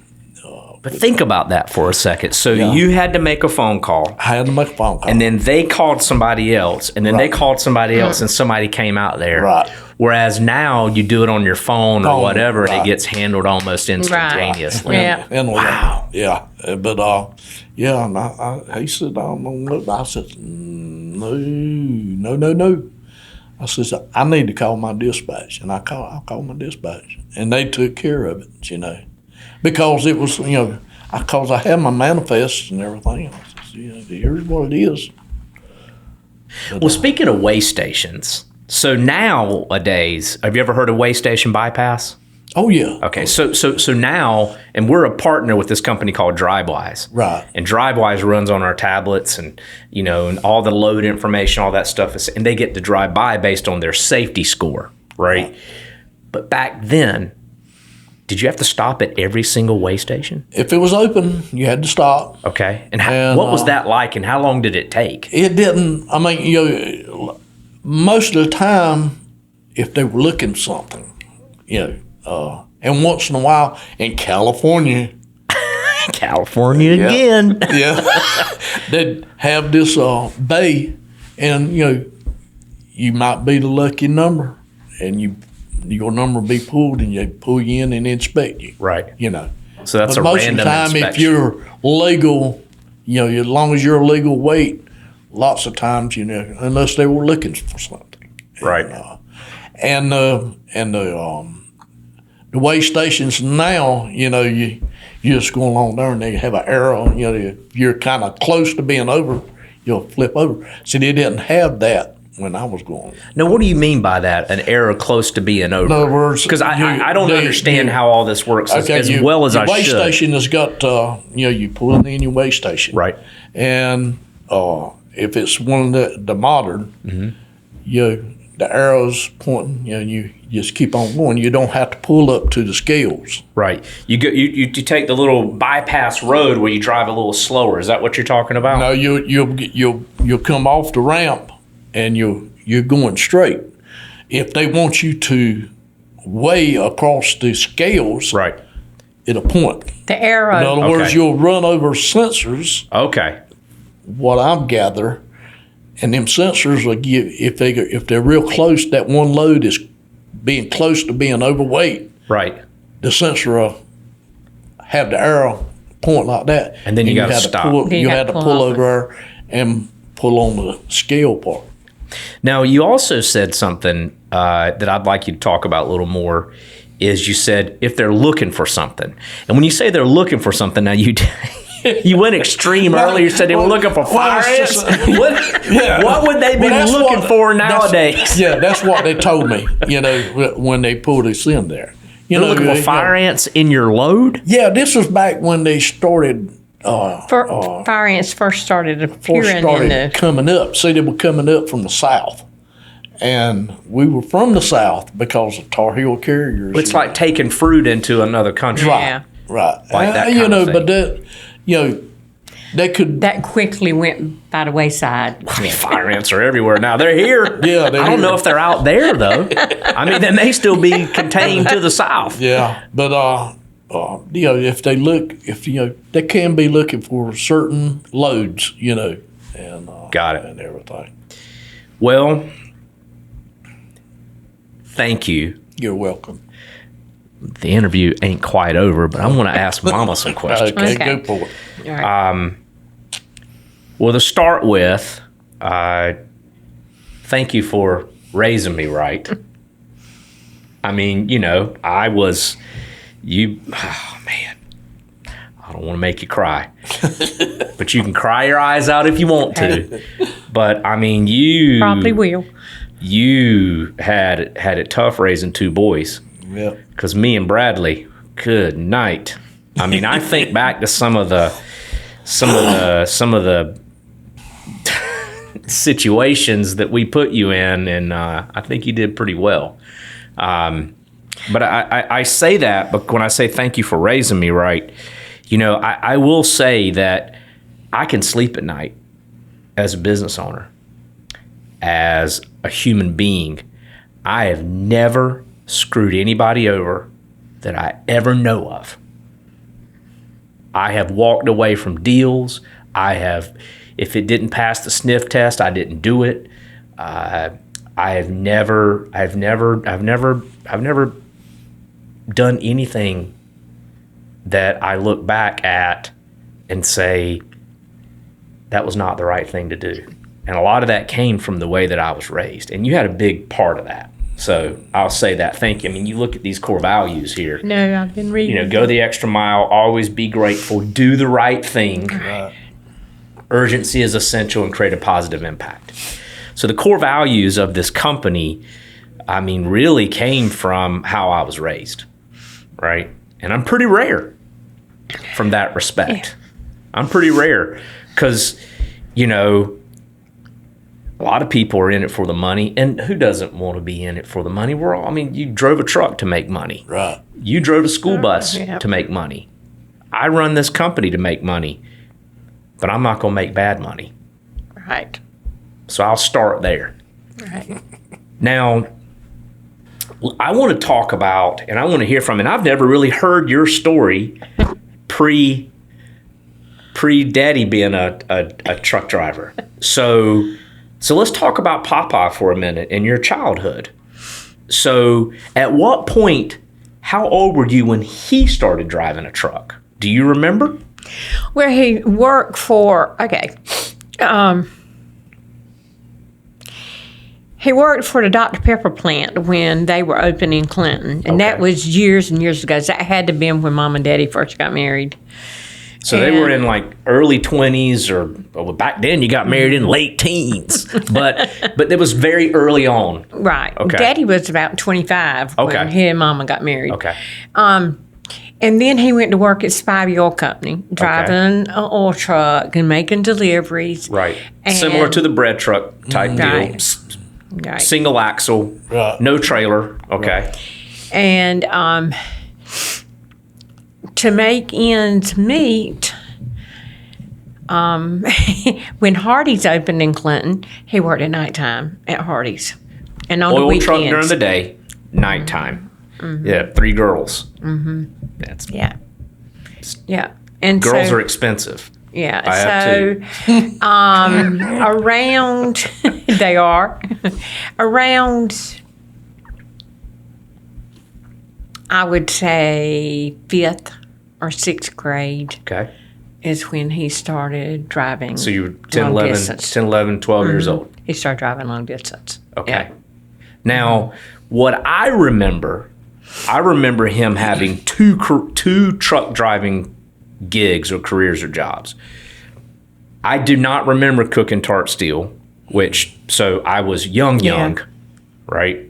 But think about that for a second. So you had to make a phone call. I had to make a phone call. And then they called somebody else. And then they called somebody else, and somebody came out there. Right. Whereas now you do it on your phone or whatever, and it gets handled almost instantaneously. Right. Yeah. Wow. Yeah. But, and he said, "I don't know." I said, No. I said, "I need to call my dispatch." And I called my dispatch. And they took care of it, Because it was, because I had my manifest and everything. I said, "Here's what it is." But, Well, speaking of way stations, so nowadays, have you ever heard of way station bypass? Oh, yeah. Okay, so now, and we're a partner with this company called DriveWise. Right. And DriveWise runs on our tablets, and and all the load information, all that stuff is, and they get to drive by based on their safety score, right? But back then, did you have to stop at every single way station? If it was open, you had to stop. Okay, and what was that like, and how long did it take? It didn't. I mean, most of the time, if they were looking for something, and once in a while in California, Again. they'd have this bay, and you might be the lucky number, and your number be pulled, and they pull you in and inspect you. Right. So that's But a most random of the time, inspection. if you're legal, as long as you're a legal weight, lots of times, unless they were looking for something. Right. And the way stations now, you just go along there and they have an arrow. If you're kind of close to being over, you'll flip over. See, they didn't have that when I was going. Now, what do you mean by that? An error close to being over? In other words, because I don't understand how all this works as well as I should. Your way station has got, you pull in your way station. Right. And if it's one of the modern, the arrows pointing, you just keep on going. You don't have to pull up to the scales. Right. You take the little bypass road where you drive a little slower. Is that what you're talking about? No, you'll come off the ramp and you're going straight. If they want you to weigh across the scales, right, it'll point. The arrow. In other words, you'll run over sensors. Okay. What I've gathered, and them sensors will give, if they're real close, that one load is being close to being overweight. Right. The sensor will have the arrow point like that, and then you got to stop. You had to pull over and pull on the scale part. Now, you also said something that I'd like you to talk about a little more. Is you said if they're looking for something, and when you say they're looking for something, now you went extreme earlier. You said they were looking for fire ants. What would they be looking for nowadays? That's what they told me. When they pulled us in there, They're looking for fire ants in your load. Yeah, this was back when they started Fire ants first started first appearing started in the. coming up. See, they were coming up from the south. And we were from the south because of Tar Heel carriers. It's like taking fruit into another country. Yeah. Right. Like that kind of thing. But that, they could. That quickly went by the wayside. I mean, fire ants are everywhere now. They're here. Yeah, I don't know if they're out there though. I mean, they may still be contained to the south. Yeah, but if they look, they can be looking for certain loads, and Got it. and everything. Well, thank you. You're welcome. The interview ain't quite over, but I want to ask Mama some questions. Okay, Okay. go for it. All right. Well, to start with, thank you for raising me right. I mean, I was, oh man, I don't want to make you cry, but you can cry your eyes out if you want to. But I mean, you Probably will. You had it tough raising two boys. Yeah. Because me and Bradley, good night. I mean, I think back to some of the situations that we put you in, and I think you did pretty well. But I say that, but when I say thank you for raising me right, I will say that I can sleep at night as a business owner, as a human being. I have never screwed anybody over that I ever know of. I have walked away from deals. If it didn't pass the sniff test, I didn't do it. I've never done anything that I look back at and say that was not the right thing to do. And a lot of that came from the way that I was raised, and you had a big part of that. So I'll say that. Thank you. I mean, you look at these core values here. No, I've been reading. Go the extra mile, always be grateful, do the right thing. Right. Urgency is essential, and create a positive impact. So the core values of this company, I mean, really came from how I was raised, right? And I'm pretty rare from that respect. I'm pretty rare because, a lot of people are in it for the money, and who doesn't want to be in it for the money? You drove a truck to make money. Right. You drove a school bus Yep. to make money. I run this company to make money, but I'm not going to make bad money. Right. So I'll start there. Right. Now, I want to talk about, and I want to hear from, and I've never really heard your story pre Daddy being a truck driver. So let's talk about Papa for a minute in your childhood. So at what point, how old were you when he started driving a truck? Do you remember? Where he worked for, he worked for the Dr. Pepper plant when they were open in Clinton. And that Okay. was years and years ago. That had to have been when Mom and Daddy first got married. So they were in like early 20s, or back then you got married in late teens, but it was very early on. Right. Okay. Daddy was about 25 Okay. when he and Mama got married. Okay. And then he went to work at Spivey Oil Company, driving an oil truck and making deliveries. Right. And- Similar to the bread truck type deal. Right. Right. Single axle, Right. no trailer. Okay. And to make ends meet, when Hardee's opened in Clinton, he worked at nighttime at Hardee's. And on the Oil weekends. truck during the day, nighttime. Yeah, 3 girls. Mm-hmm. That's Yeah. Yeah. And girls so, are expensive. Yeah. I have So around they are around, I would say 5th or 6th grade Okay. is when he started driving. So you were 10, long 11, distance. 10, 11, 12 years old. He started driving long distance. Okay. Yeah. Now, what I remember him having two truck driving gigs or careers or jobs. I do not remember cooking tart steel, so I was young, right?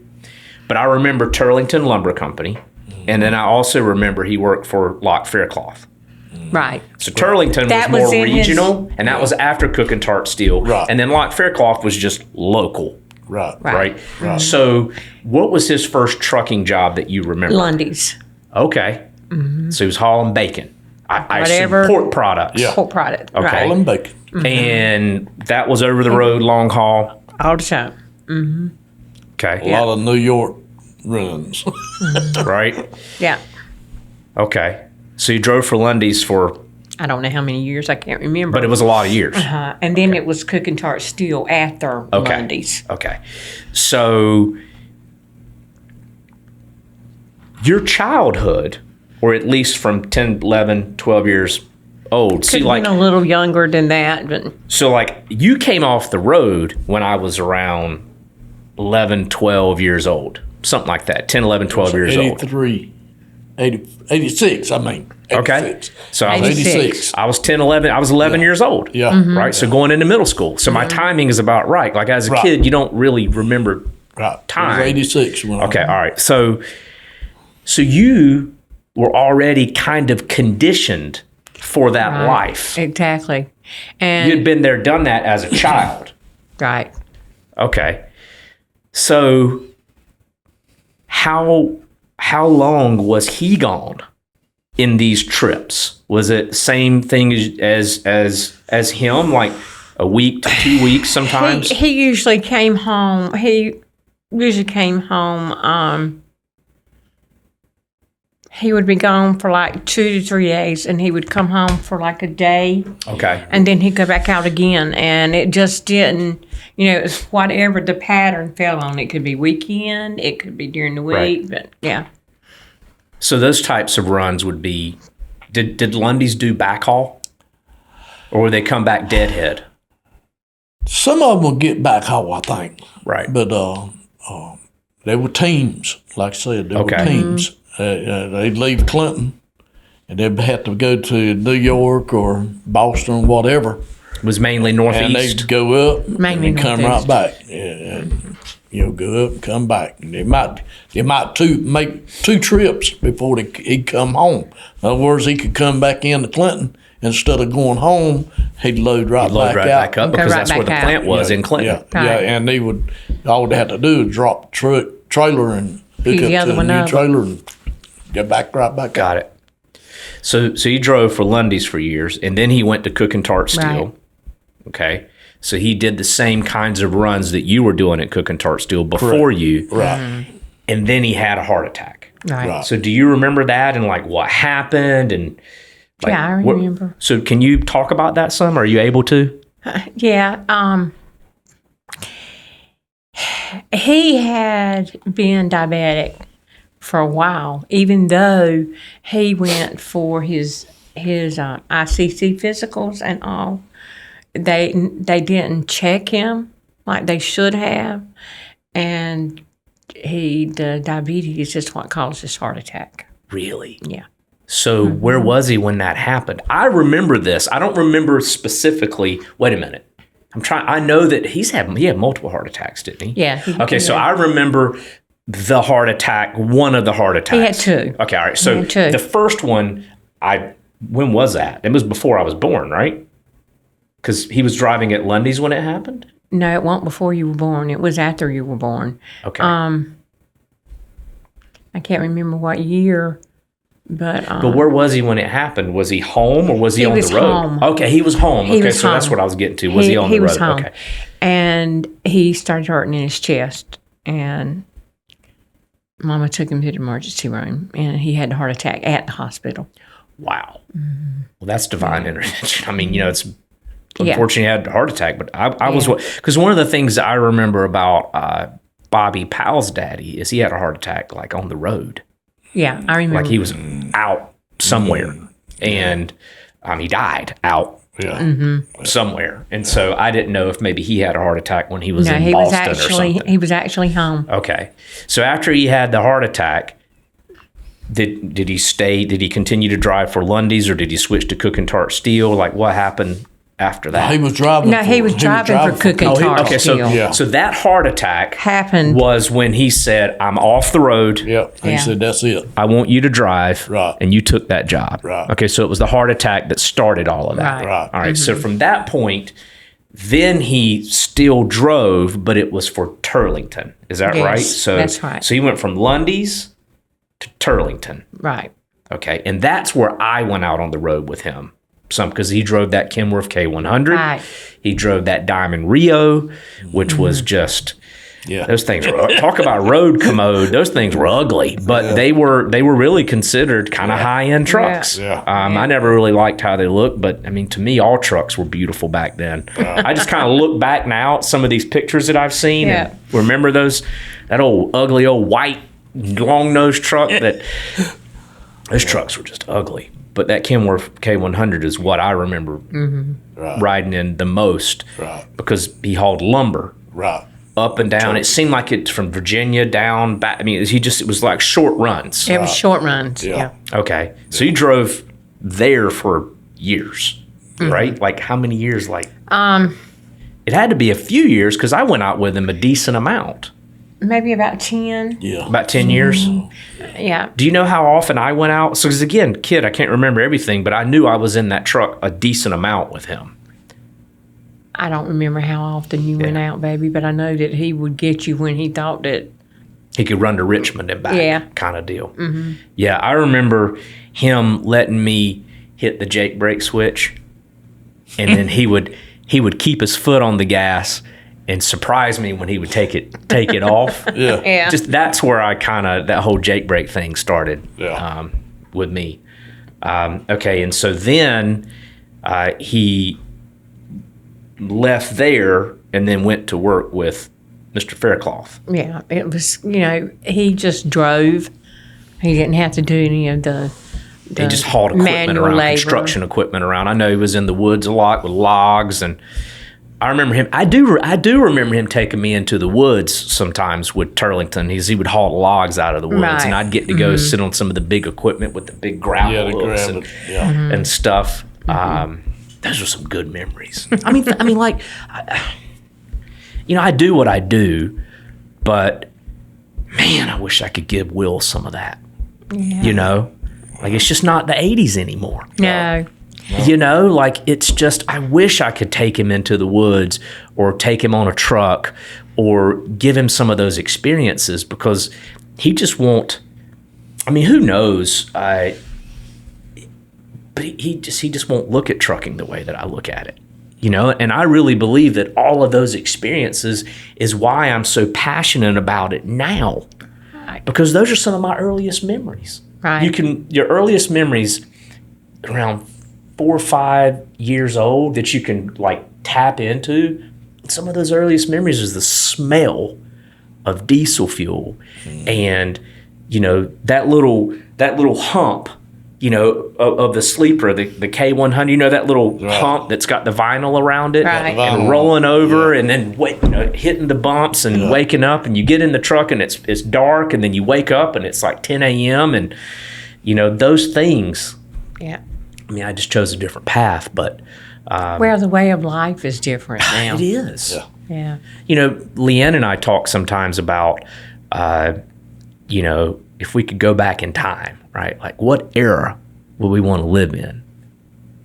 But I remember Turlington Lumber Company, and then I also remember he worked for Lock Faircloth. Right. So Turlington That was was more in his- regional, and that was after Cook and Tart Steel. Right. And then Lock Faircloth was just local, Right. right? Right. So what was his first trucking job that you remember? Lundy's. Okay. So he was hauling bacon. I assume Whatever. pork products. Yeah. Pork product. Okay. Right. All them bacon. And that was over the road, long haul. All the time. Okay. A lot of New York runs. Right? Yeah. Okay. So you drove for Lundy's for, I don't know how many years. I can't remember. but it was a lot of years. And then it was Cook and Tart Steel after Okay. Lundy's. Okay. So your childhood, or at least from 10, 11, 12 years old, see, Could have like, been a little younger than that, but so like you came off the road when I was around 11, 12 years old, something like that, 10, 11, 12 years old. 83, 86, I mean. 86. Okay. So I was 86. I was 10, 11, I was 11 years old. Yeah. Right. So going into middle school. So my timing is about right. Like as a Right. kid, you don't really remember. Right. Time. It was 86 when Okay. All right. So you were already kind of conditioned for that right. life. Exactly. And You'd been there, done that as a child. right. Okay. So how long was he gone in these trips? Was it same thing as him, like a week to 2 weeks sometimes? He usually came home. He usually came home. He would be gone for like 2 to 3 days, and he would come home for like a day, Okay. and then he'd go back out again. And it just didn't, it was whatever the pattern fell on. It could be weekend, it could be during the week, Right. but yeah. So those types of runs would be, did Lundy's do backhaul? Or would they come back deadhead? Some of them will get back home, I think. Right. But they were teams. Like I said, they Okay. were teams. They'd leave Clinton, and they'd have to go to New York or Boston, whatever. It was mainly And northeast. they'd go up Mainly and come northeast. right back. And, go up and come back. And they might make 2 trips before he'd come home. In other words, he could come back into Clinton. Instead of going home, he'd load right, Load right out. back up because right that's where the back out. plant was in Clinton. Yeah, Right. and they would. All they had to do is drop the trailer and hook Pick up the other to a one new up. trailer and get back right back. Got it. So he drove for Lundy's for years, and then he went to Cook and Tart Steel. Right. Okay. So he did the same kinds of runs that you were doing at Cook and Tart Steel before you, Right. and then he had a heart attack. Right. Right. So do you remember that and like what happened and like, Yeah, I what- remember. so can you talk about that some? Are you able to? Yeah. He had been diabetic for a while, even though he went for his ICC physicals and all. They didn't check him like they should have, and the diabetes is what caused his heart attack. Really? Yeah. So where was he when that happened? I remember this. I don't remember specifically. Wait a minute. I know that he had multiple heart attacks, didn't he? Yeah. Okay, so I remember the heart attack, one of the heart attacks. He had 2. Okay, all right. So had 2. the first one, when was that? It was before I was born, right? Because he was driving at Lundy's when it happened? No, it wasn't before you were born. It was after you were born. Okay. I can't remember what year, but but where was he when it happened? Was he home or was he on was the road? home. Okay, he was home. He Okay, was so that's home. what I was getting to. Was he on the road? was home. Okay. And he started hurting in his chest, and Mama took him to the emergency room, and he had a heart attack at the hospital. Wow. Well, that's divine intervention. I mean, it's Yeah. unfortunately he had a heart attack, but I was, because one of the things I remember about Bobby Powell's daddy is he had a heart attack like on the road. Yeah, I remember. Like he was out somewhere and he died out Yeah. somewhere. And so I didn't know if maybe he had a heart attack when he was no, in he was Boston or actually something. he was actually home. Okay. So after he had the heart attack, did he continue to drive for Lundy's or did he switch to Cook and Tart Steel? Like what happened after that. He was driving. No, he was driving for Cookie Tart. Okay, so Hill. Yeah. so that heart attack Happened. was when he said, "I'm off the road. Yep. He Yeah. said, "That's it." I want you to drive." Right. And you took that job. Right. Okay, so it was the heart attack that started all of that. Right. Right. All right. So from that point, then he still drove, but it was for Turlington. Is that Yes, right? So that's right. So he went from Lundy's to Turlington. Right. Okay, and that's where I went out on the road with him. Some because he drove that Kenworth K100. Right. He drove that Diamond Rio, which was just Yeah. those things were talk about road commode. Those things were ugly, but they were really considered kind of high end trucks. Yeah. I never really liked how they looked, but I mean, to me, all trucks were beautiful back then. I just kind of look back now at some of these pictures that I've seen Yeah. and remember that old ugly old white long nosed truck that those trucks were just ugly. But that Kenworth K100 is what I remember Right. riding in the most Right. because he hauled lumber Right. up and down. It seemed like it's from Virginia down back. I mean, it was like short runs. It was short runs. Yeah. Yeah. Okay. So you drove there for years, right? Like how many years? Like, it had to be a few years because I went out with him a decent amount. Maybe about 10. Yeah. About 10 years. Yeah. Do you know how often I went out? So, because again, kid, I can't remember everything, but I knew I was in that truck a decent amount with him. I don't remember how often you went out, baby, but I know that he would get you when he thought that. He could run to Richmond and back, Yeah. kind of deal. Yeah, I remember him letting me hit the Jake brake switch, and then he would keep his foot on the gas and surprise me when he would take it off. Yeah. Yeah. Just that's where I that whole Jake brake thing started Yeah. with me. Okay, and so then he left there and then went to work with Mr. Faircloth. Yeah. It was, he just drove. He didn't have to do any of the He just hauled equipment manual around, labor. construction equipment around. I know he was in the woods a lot with logs, and I remember him. I do remember him taking me into the woods sometimes with Turlington. He would haul logs out of the woods, Right. and I'd get to go sit on some of the big equipment with the big gravel Yeah. The hooks ground. and, Yeah. and stuff. Those are some good memories. I mean, like, I do what I do, but man, I wish I could give Will some of that. Yeah. Like it's just not the 80s anymore. No. Like it's just, I wish I could take him into the woods or take him on a truck or give him some of those experiences because he just won't, who knows? But he just won't look at trucking the way that I look at it. And I really believe that all of those experiences is why I'm so passionate about it now. Right. Because those are some of my earliest memories. Right. Your earliest memories around 4 or 5 years old that you can like tap into. Some of those earliest memories is the smell of diesel fuel and, that little hump, of the sleeper, the K100, that little hump that's got the vinyl around it Right. and rolling over and then hitting the bumps and waking up and you get in the truck and it's dark and then you wake up and it's like 10 a.m. and, those things. Yeah. I just chose a different path, but Well, the way of life is different now. it is. Yeah. Yeah. Leanne and I talk sometimes about, if we could go back in time, right? Like what era would we want to live in?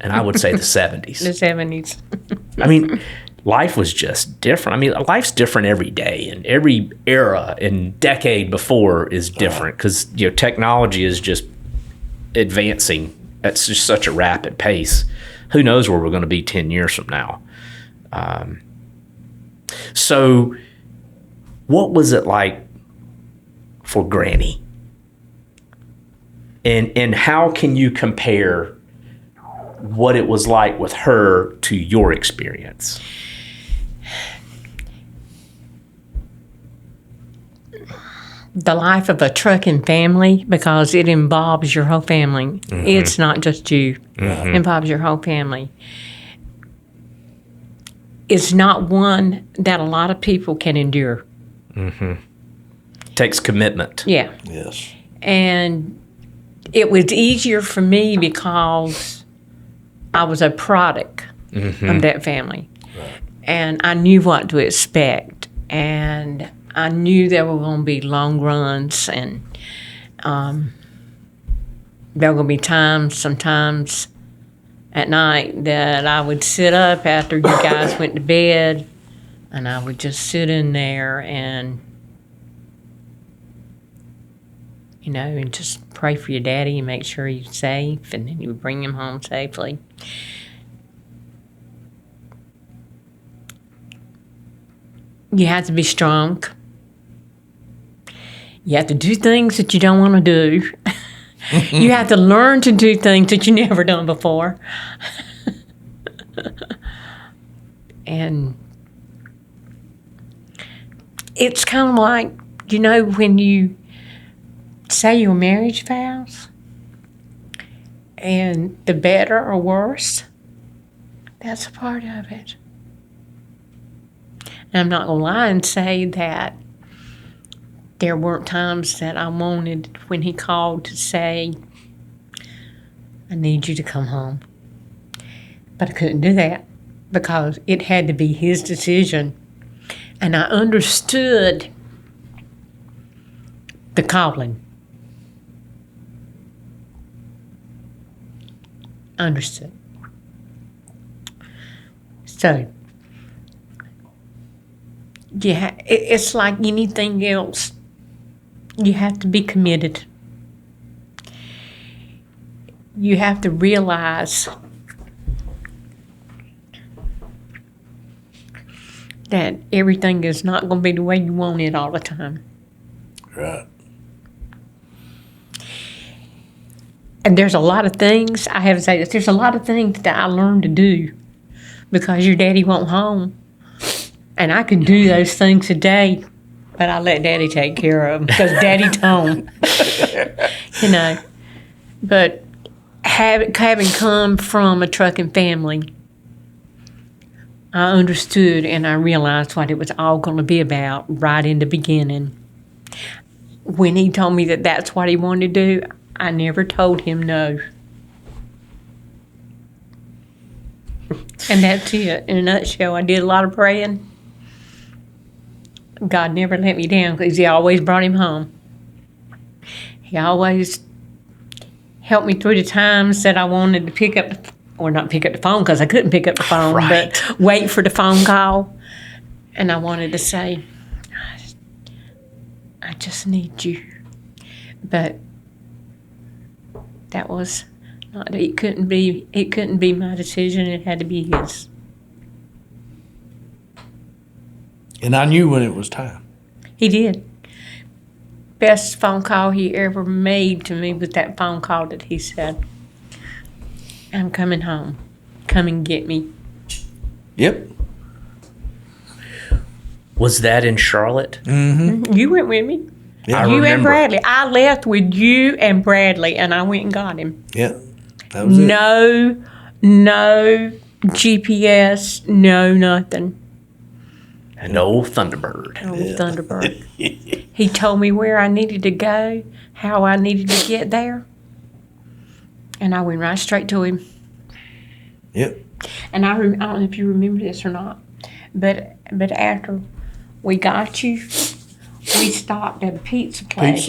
And I would say the 70s. The 70s. Life was just different. Life's different every day, and every era and decade before is different because technology is just advancing at just such a rapid pace. Who knows where we're going to be 10 years from now? So, what was it like for Granny? And how can you compare what it was like with her to your experience? The life of a trucking family, because it involves your whole family. It's not just you. It involves your whole family. It's not one that a lot of people can endure. Takes commitment. Yeah. Yes. And it was easier for me because I was a product of that family. Right. And I knew what to expect. And I knew there were going to be long runs, and there were going to be times, sometimes at night, that I would sit up after you guys went to bed, and I would just sit in there and, and just pray for your daddy and make sure he's safe, and then you would bring him home safely. You have to be strong. You have to do things that you don't want to do. You have to learn to do things that you never done before. And it's kind of like, when you say your marriage vows, and the better or worse, that's a part of it. And I'm not going to lie and say that there weren't times that I wanted when he called to say, I need you to come home. But I couldn't do that because it had to be his decision. And I understood the calling. Understood. So, yeah, it's like anything else. You have to be committed. You have to realize that everything is not going to be the way you want it all the time. Right. And there's a lot of things, I have to say this, there's a lot of things that I learned to do because your daddy won't home. And I can do those things today, but I let Daddy take care of them because Daddy's home. But having come from a trucking family, I understood and I realized what it was all going to be about right in the beginning. When he told me that that's what he wanted to do, I never told him no. And that's it. In a nutshell, I did a lot of praying. God never let me down because he always brought him home. He always helped me through the times that I wanted to pick up, or not pick up the phone because I couldn't pick up the phone, right. But wait for the phone call. And I wanted to say, I just need you. But that was not, it couldn't be my decision. It had to be his. And I knew when it was time. He did. Best phone call he ever made to me was that phone call that he said, I'm coming home. Come and get me. Yep. Was that in Charlotte? Mm-hmm. You went with me. Yeah, you and Bradley. I left with you and Bradley, and I went and got him. Yeah, that was it. No GPS, no nothing. An old Thunderbird. Thunderbird. He told me where I needed to go, how I needed to get there, and I went right straight to him. Yep. And I don't know if you remember this or not, but after we got you, we stopped at a pizza place.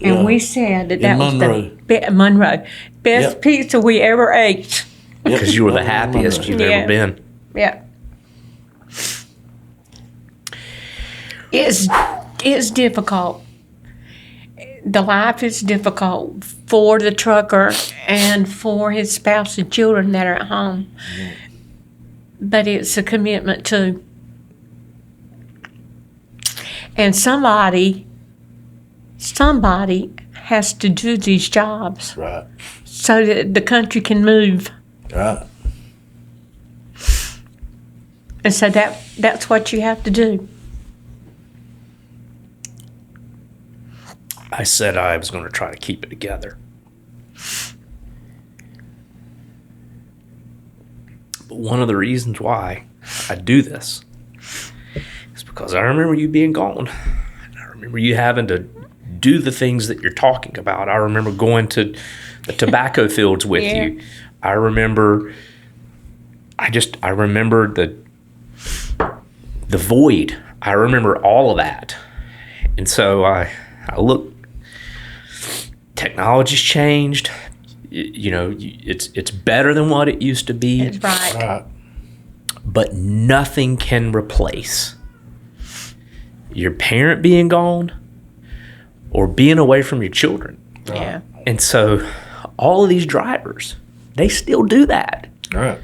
And we said that was the Monroe best pizza we ever ate. Because you were the happiest you've ever been. Yeah. It's difficult. The life is difficult for the trucker and for his spouse and children that are at home. Yeah. But it's a commitment too. And somebody has to do these jobs. Right. So that the country can move. Right. And so that's what you have to do. I said I was going to try to keep it together. But one of the reasons why I do this is because I remember you being gone. I remember you having to do the things that you're talking about. I remember going to the tobacco fields with you. I remember I remember the void. I remember all of that. And so I look, technology's changed. It's better than what it used to be. That's right. Right. But nothing can replace your parent being gone or being away from your children. Yeah. And so all of these drivers, they still do that. Right.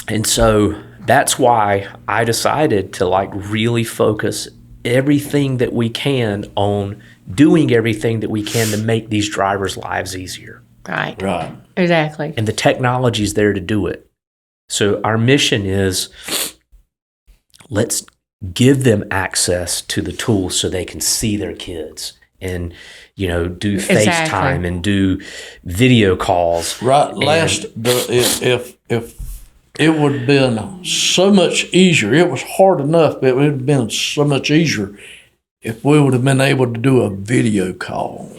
And so that's why I decided to really focus everything that we can on doing everything that we can to make these drivers' lives easier. Right. Right. Exactly. And the technology's there to do it. So our mission is, let's give them access to the tools so they can see their kids and, do FaceTime and do video calls. Right. If it would have been so much easier, it was hard enough, but it would have been so much easier if we would have been able to do a video call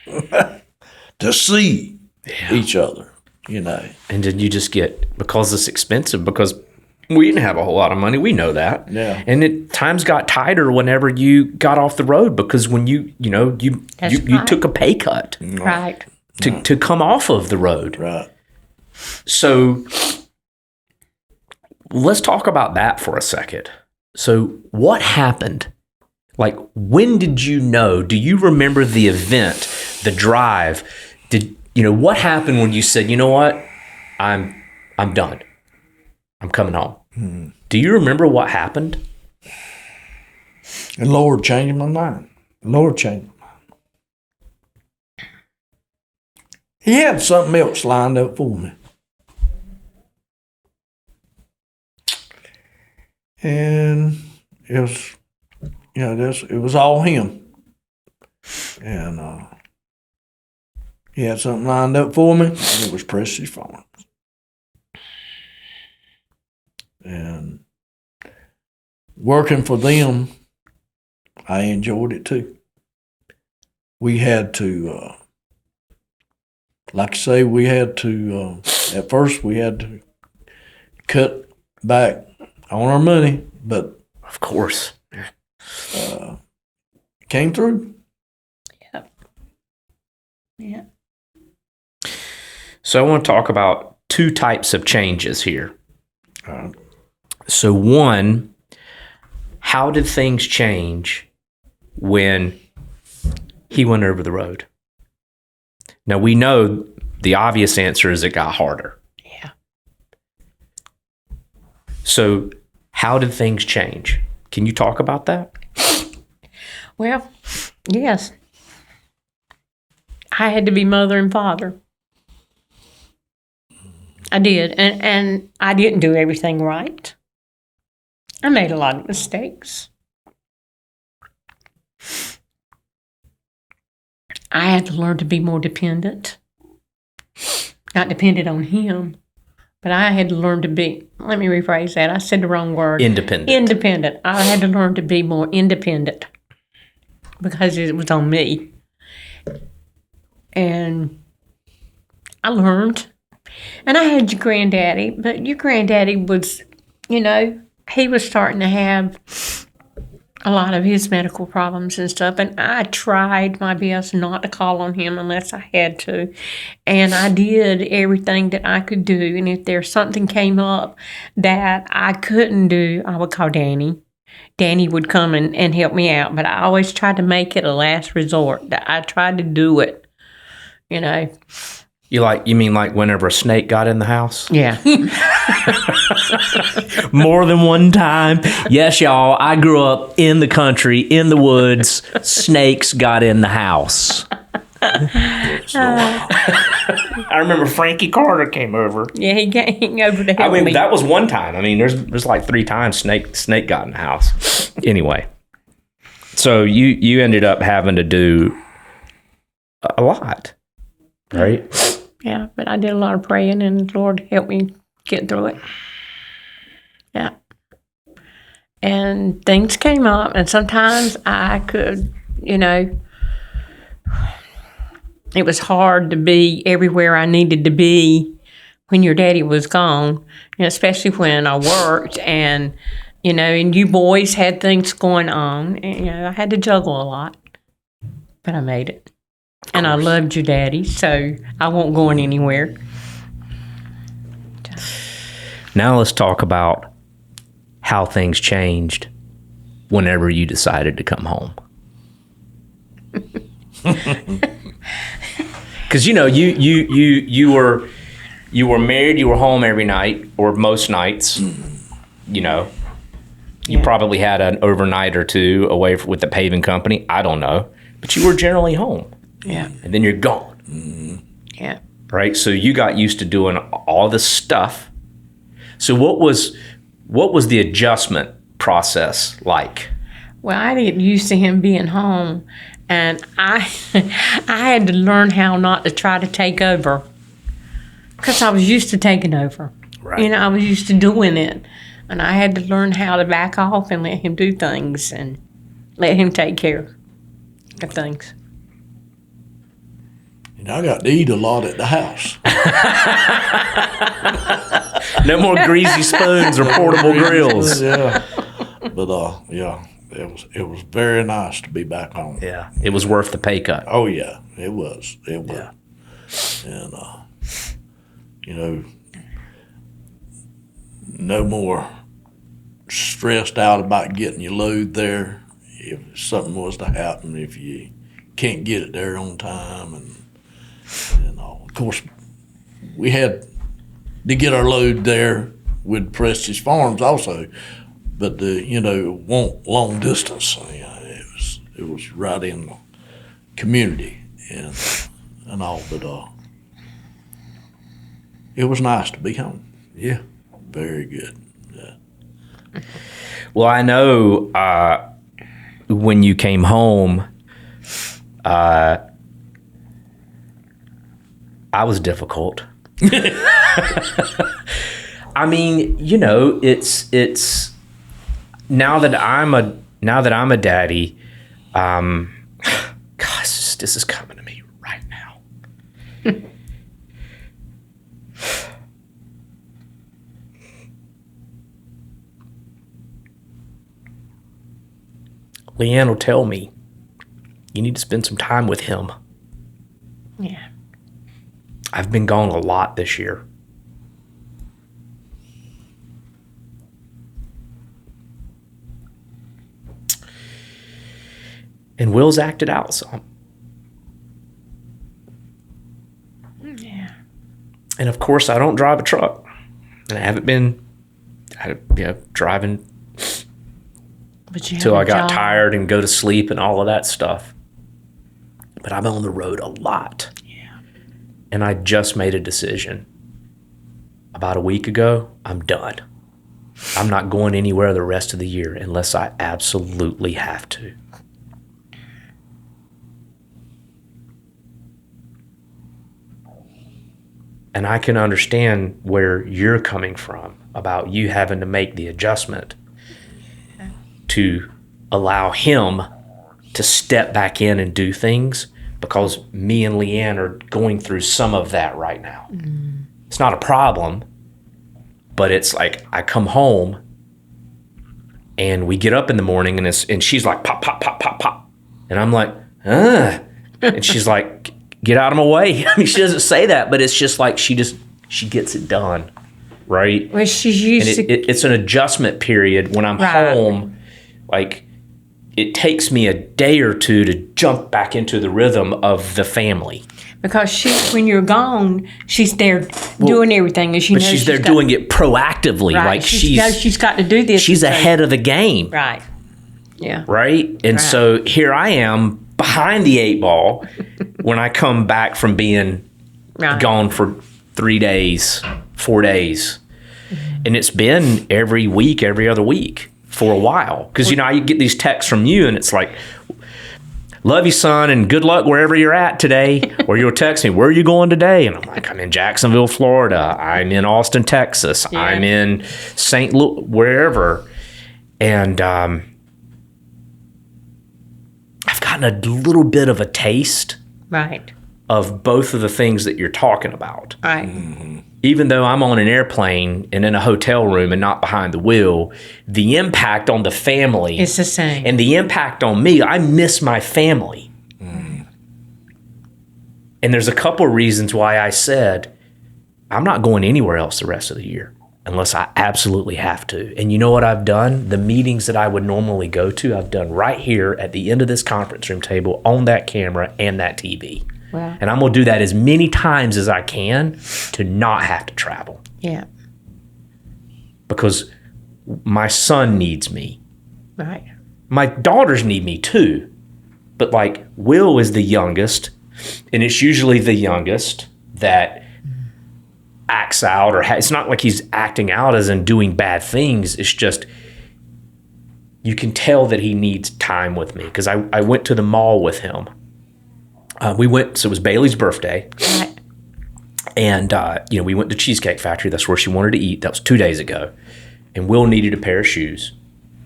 to see each other, And then you just get, because it's expensive, because we didn't have a whole lot of money. We know that. Yeah. And times got tighter whenever you got off the road, because when you took a pay cut Right. to come off of the road. Right. So let's talk about that for a second. So what happened? When did you know? Do you remember the event, the drive? What happened when you said, you know what? I'm done. I'm coming home. Do you remember what happened? And Lord changed my mind. Lord changed my mind. He had something else lined up for me. And it was, it was all him. And he had something lined up for me, and it was Precious Farms. And working for them, I enjoyed it too. We had to, like I say, at first we had to cut back on our money, but Of course. came through. Yeah. So I want to talk about two types of changes here. Uh, So one, how did things change when he went over the road? Now we know the obvious answer is it got harder. Yeah. So how did things change? Can you talk about that? Well, yes. I had to be mother and father. I did. And I didn't do everything right. I made a lot of mistakes. I had to learn to be more dependent. Not dependent on him, but I had to learn to be, let me rephrase that. I said the wrong word. Independent. Independent. I had to learn to be more independent because it was on me. And I learned. And I had your granddaddy, but your granddaddy was, he was starting to have a lot of his medical problems and stuff. And I tried my best not to call on him unless I had to. And I did everything that I could do. And if there's something came up that I couldn't do, I would call Danny. Danny would come and help me out. But I always tried to make it a last resort. That I tried to do it, You mean whenever a snake got in the house? Yeah. More than one time. Yes, y'all, I grew up in the country, in the woods. Snakes got in the house. I remember Frankie Carter came over. Yeah, he came over to help me. That was one time. There's like 3 times snake got in the house. Anyway, so you ended up having to do a lot, right? Yeah, but I did a lot of praying, and the Lord helped me get through it. Yeah. And things came up, and sometimes I could, it was hard to be everywhere I needed to be when your daddy was gone, especially when I worked and, and you boys had things going on. And, I had to juggle a lot, but I made it. And I loved your daddy, so I won't go anywhere. Now let's talk about how things changed whenever you decided to come home. Because you were married, you were home every night or most nights. You probably had an overnight or two away with the paving company. I don't know, but you were generally home. Yeah, and then you're gone. Yeah, right. So you got used to doing all this stuff. So what was the adjustment process like? Well, I didn't used to him being home, and I I had to learn how not to try to take over, because I was used to taking over. Right. I was used to doing it, and I had to learn how to back off and let him do things and let him take care of things. I got to eat a lot at the house. No more greasy spoons or portable grills. Yeah, but it was very nice to be back home. Yeah, it was worth the pay cut. Oh yeah, it was. Yeah. And no more stressed out about getting your load there if something was to happen, if you can't get it there on time, and of course we had to get our load there with Prestige Farms also, but want long distance. It was right in the community and all, but it was nice to be home. Yeah, very good. Yeah. Well, I know when you came home, I was difficult. I mean, it's now that I'm a daddy. Gosh, this is coming to me right now. Leanne will tell me, you need to spend some time with him. Yeah. I've been gone a lot this year. And Will's acted out some. Yeah. And of course, I don't drive a truck. And I haven't been driving until I got tired and go to sleep and all of that stuff. But I'm on the road a lot. Yeah. And I just made a decision. About a week ago, I'm done. I'm not going anywhere the rest of the year unless I absolutely have to. And I can understand where you're coming from about you having to make the adjustment to allow him to step back in and do things, because me and Leanne are going through some of that right now. Mm. It's not a problem, but it's like I come home and we get up in the morning and she's like, pop, pop, pop, pop, pop. And I'm like, and she's like, get out of my way. I mean, she doesn't say that, but it's just like she gets it done, right? Well, she's used to. It's an adjustment period when I'm home. Like, it takes me a day or two to jump back into the rhythm of the family. Because when you're gone, she's there doing everything, and but she's there doing it proactively. Right. Like she's got to do this. She's ahead of the game. Right. Yeah. Right. And so here I am behind the 8 ball when I come back from being gone for 3 days, 4 days. Mm-hmm. And it's been every week, every other week for a while. Because, I get these texts from you and it's like, love you, son, and good luck wherever you're at today. Or you'll text me, where are you going today? And I'm like, I'm in Jacksonville, Florida. I'm in Austin, Texas. Yeah. I'm in St. Louis, wherever. And I've gotten a little bit of a taste of both of the things that you're talking about. Right. Even though I'm on an airplane and in a hotel room and not behind the wheel, the impact on the family It's the same. and the impact on me, I miss my family. And there's a couple of reasons why I said, I'm not going anywhere else the rest of the year unless I absolutely have to. And you know what I've done? The meetings that I would normally go to, I've done right here at the end of this conference room table on that camera and that TV. Wow. And I'm going to do that as many times as I can to not have to travel. Yeah. Because my son needs me. Right. My daughters need me too. But like Will is the youngest, and it's usually the youngest that acts out, or it's not like he's acting out as in doing bad things. It's just you can tell that he needs time with me, because I went to the mall with him. We went, so it was Bailey's birthday. Right. And, we went to Cheesecake Factory. That's where she wanted to eat. That was 2 days ago. And Will needed a pair of shoes.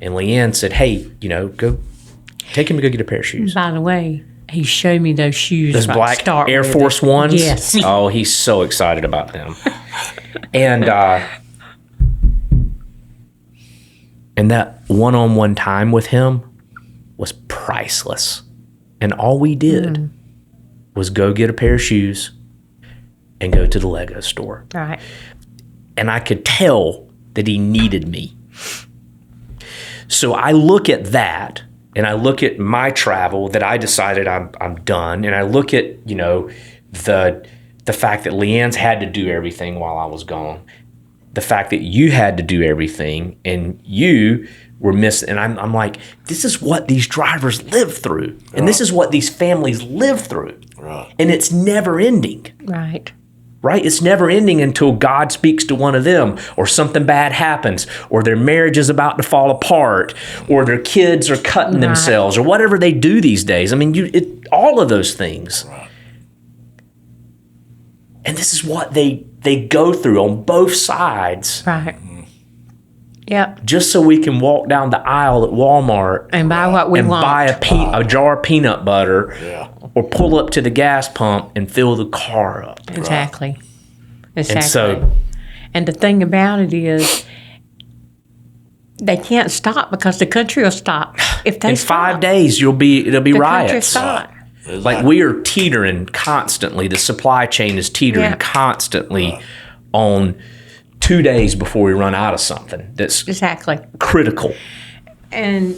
And Leanne said, hey, go take him to go get a pair of shoes. By the way, he showed me those shoes. Those black Air Force Ones? Yes. Oh, he's so excited about them. And that one-on-one time with him was priceless. And all we did was go get a pair of shoes and go to the Lego store. Right. And I could tell that he needed me. So I look at that, and I look at my travel that I decided I'm done, and I look at, the fact that Leanne's had to do everything while I was gone, the fact that you had to do everything, and you were missing. And I'm like, this is what these drivers live through, and this is what these families live through. Right. And it's never ending. Right. Right? It's never ending until God speaks to one of them, or something bad happens, or their marriage is about to fall apart, or their kids are cutting themselves, or whatever they do these days. I mean, all of those things. Right. And this is what they go through on both sides. Right. Yep. Just so we can walk down the aisle at Walmart And buy what we and want. buy a jar of peanut butter, Yeah. or pull up to the gas pump and fill the car up. Exactly. Exactly. And so, And the thing about it is, they can't stop because the country will stop. If they in stop, 5 days, it'll be the country will riots. stop. Like, we are teetering constantly. The supply chain is teetering constantly on 2 days before we run out of something that's Exactly. critical. And,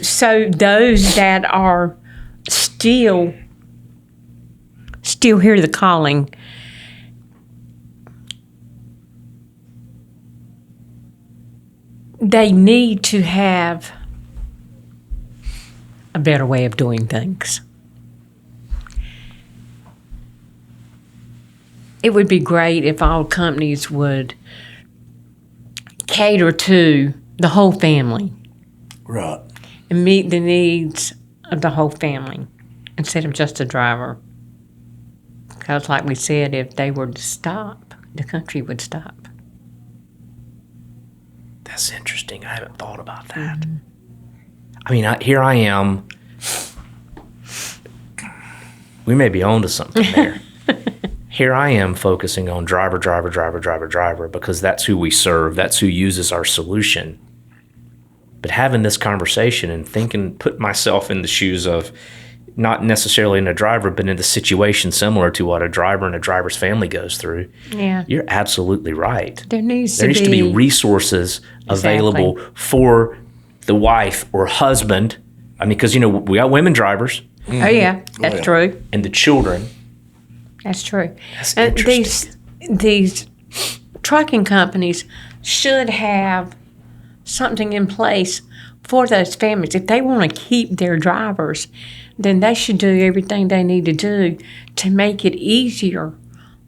so those that are still hear the calling, they need to have a better way of doing things. It would be great if all companies would cater to the whole family Right. and meet the needs of the whole family instead of just a driver. Because like we said, if they were to stop, the country would stop. That's interesting. I haven't thought about that. I mean, here I am. We may be onto something there. Here I am focusing on driver, because that's who we serve. That's who uses our solution. But having this conversation and thinking, put myself in the shoes of not necessarily in a driver, but in the situation similar to what a driver and a driver's family goes through. Yeah. You're absolutely right. There needs There needs to be be resources available for the wife or husband. I mean, because, we got women drivers Oh, yeah, that's yeah. true. and the children. That's true. That's And interesting. these trucking companies should have something in place for those families. If they want to keep their drivers, then they should do everything they need to do to make it easier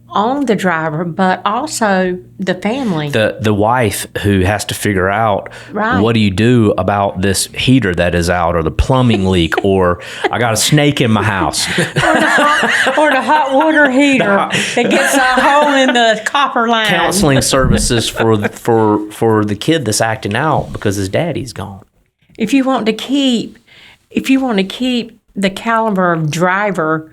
on the driver, but also the family. The wife who has to figure out, Right. what do you do about this heater that is out, or the plumbing leak, or I got a snake in my house. or the hot water heater that gets a hole in the copper line. Counseling services for the kid that's acting out because his daddy's gone. If you want to keep the caliber of driver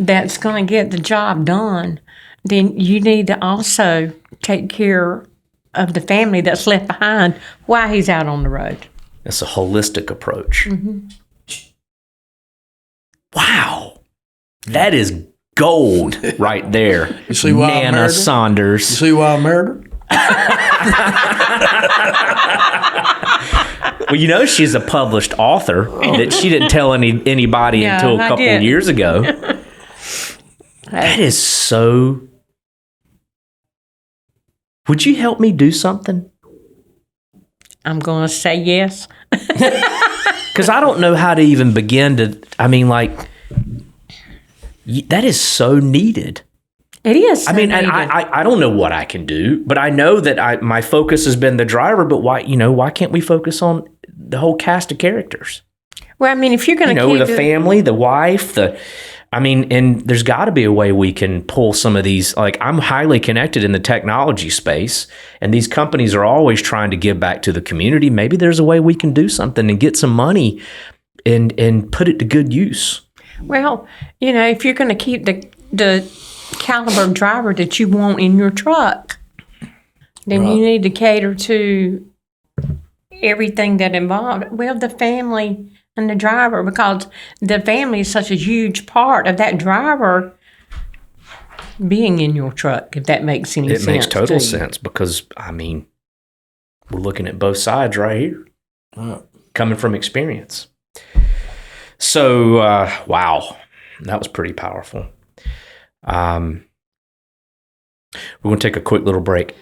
that's going to get the job done, then you need to also take care of the family that's left behind while he's out on the road. It's a holistic approach. Mm-hmm. Wow. That is gold right there. You see why I Nana married her? Saunders. You see why I married her? Well, you know she's a published author that she didn't tell anybody Yeah, until a I couple did. years ago. That is so... Would you help me do something? I'm going to say yes. Because I don't know how to even begin to... I mean, like, that is so needed. It is. I mean, so and needed. I don't know what I can do, but I know that my focus has been the driver. But why can't we focus on the whole cast of characters? Well, I mean, if you're going to keep The family, the wife, and there's got to be a way we can pull some of these. Like, I'm highly connected in the technology space, and these companies are always trying to give back to the community. Maybe there's a way we can do something and get some money and put it to good use. Well, if you're going to keep the caliber driver that you want in your truck, then you need to cater to everything that involved. Well, the family and the driver, because the family is such a huge part of that driver being in your truck, if that makes any sense. It makes total to you. sense because, I mean, we're looking at both sides right here, coming from experience. So, wow, that was pretty powerful. We're going to take a quick little break.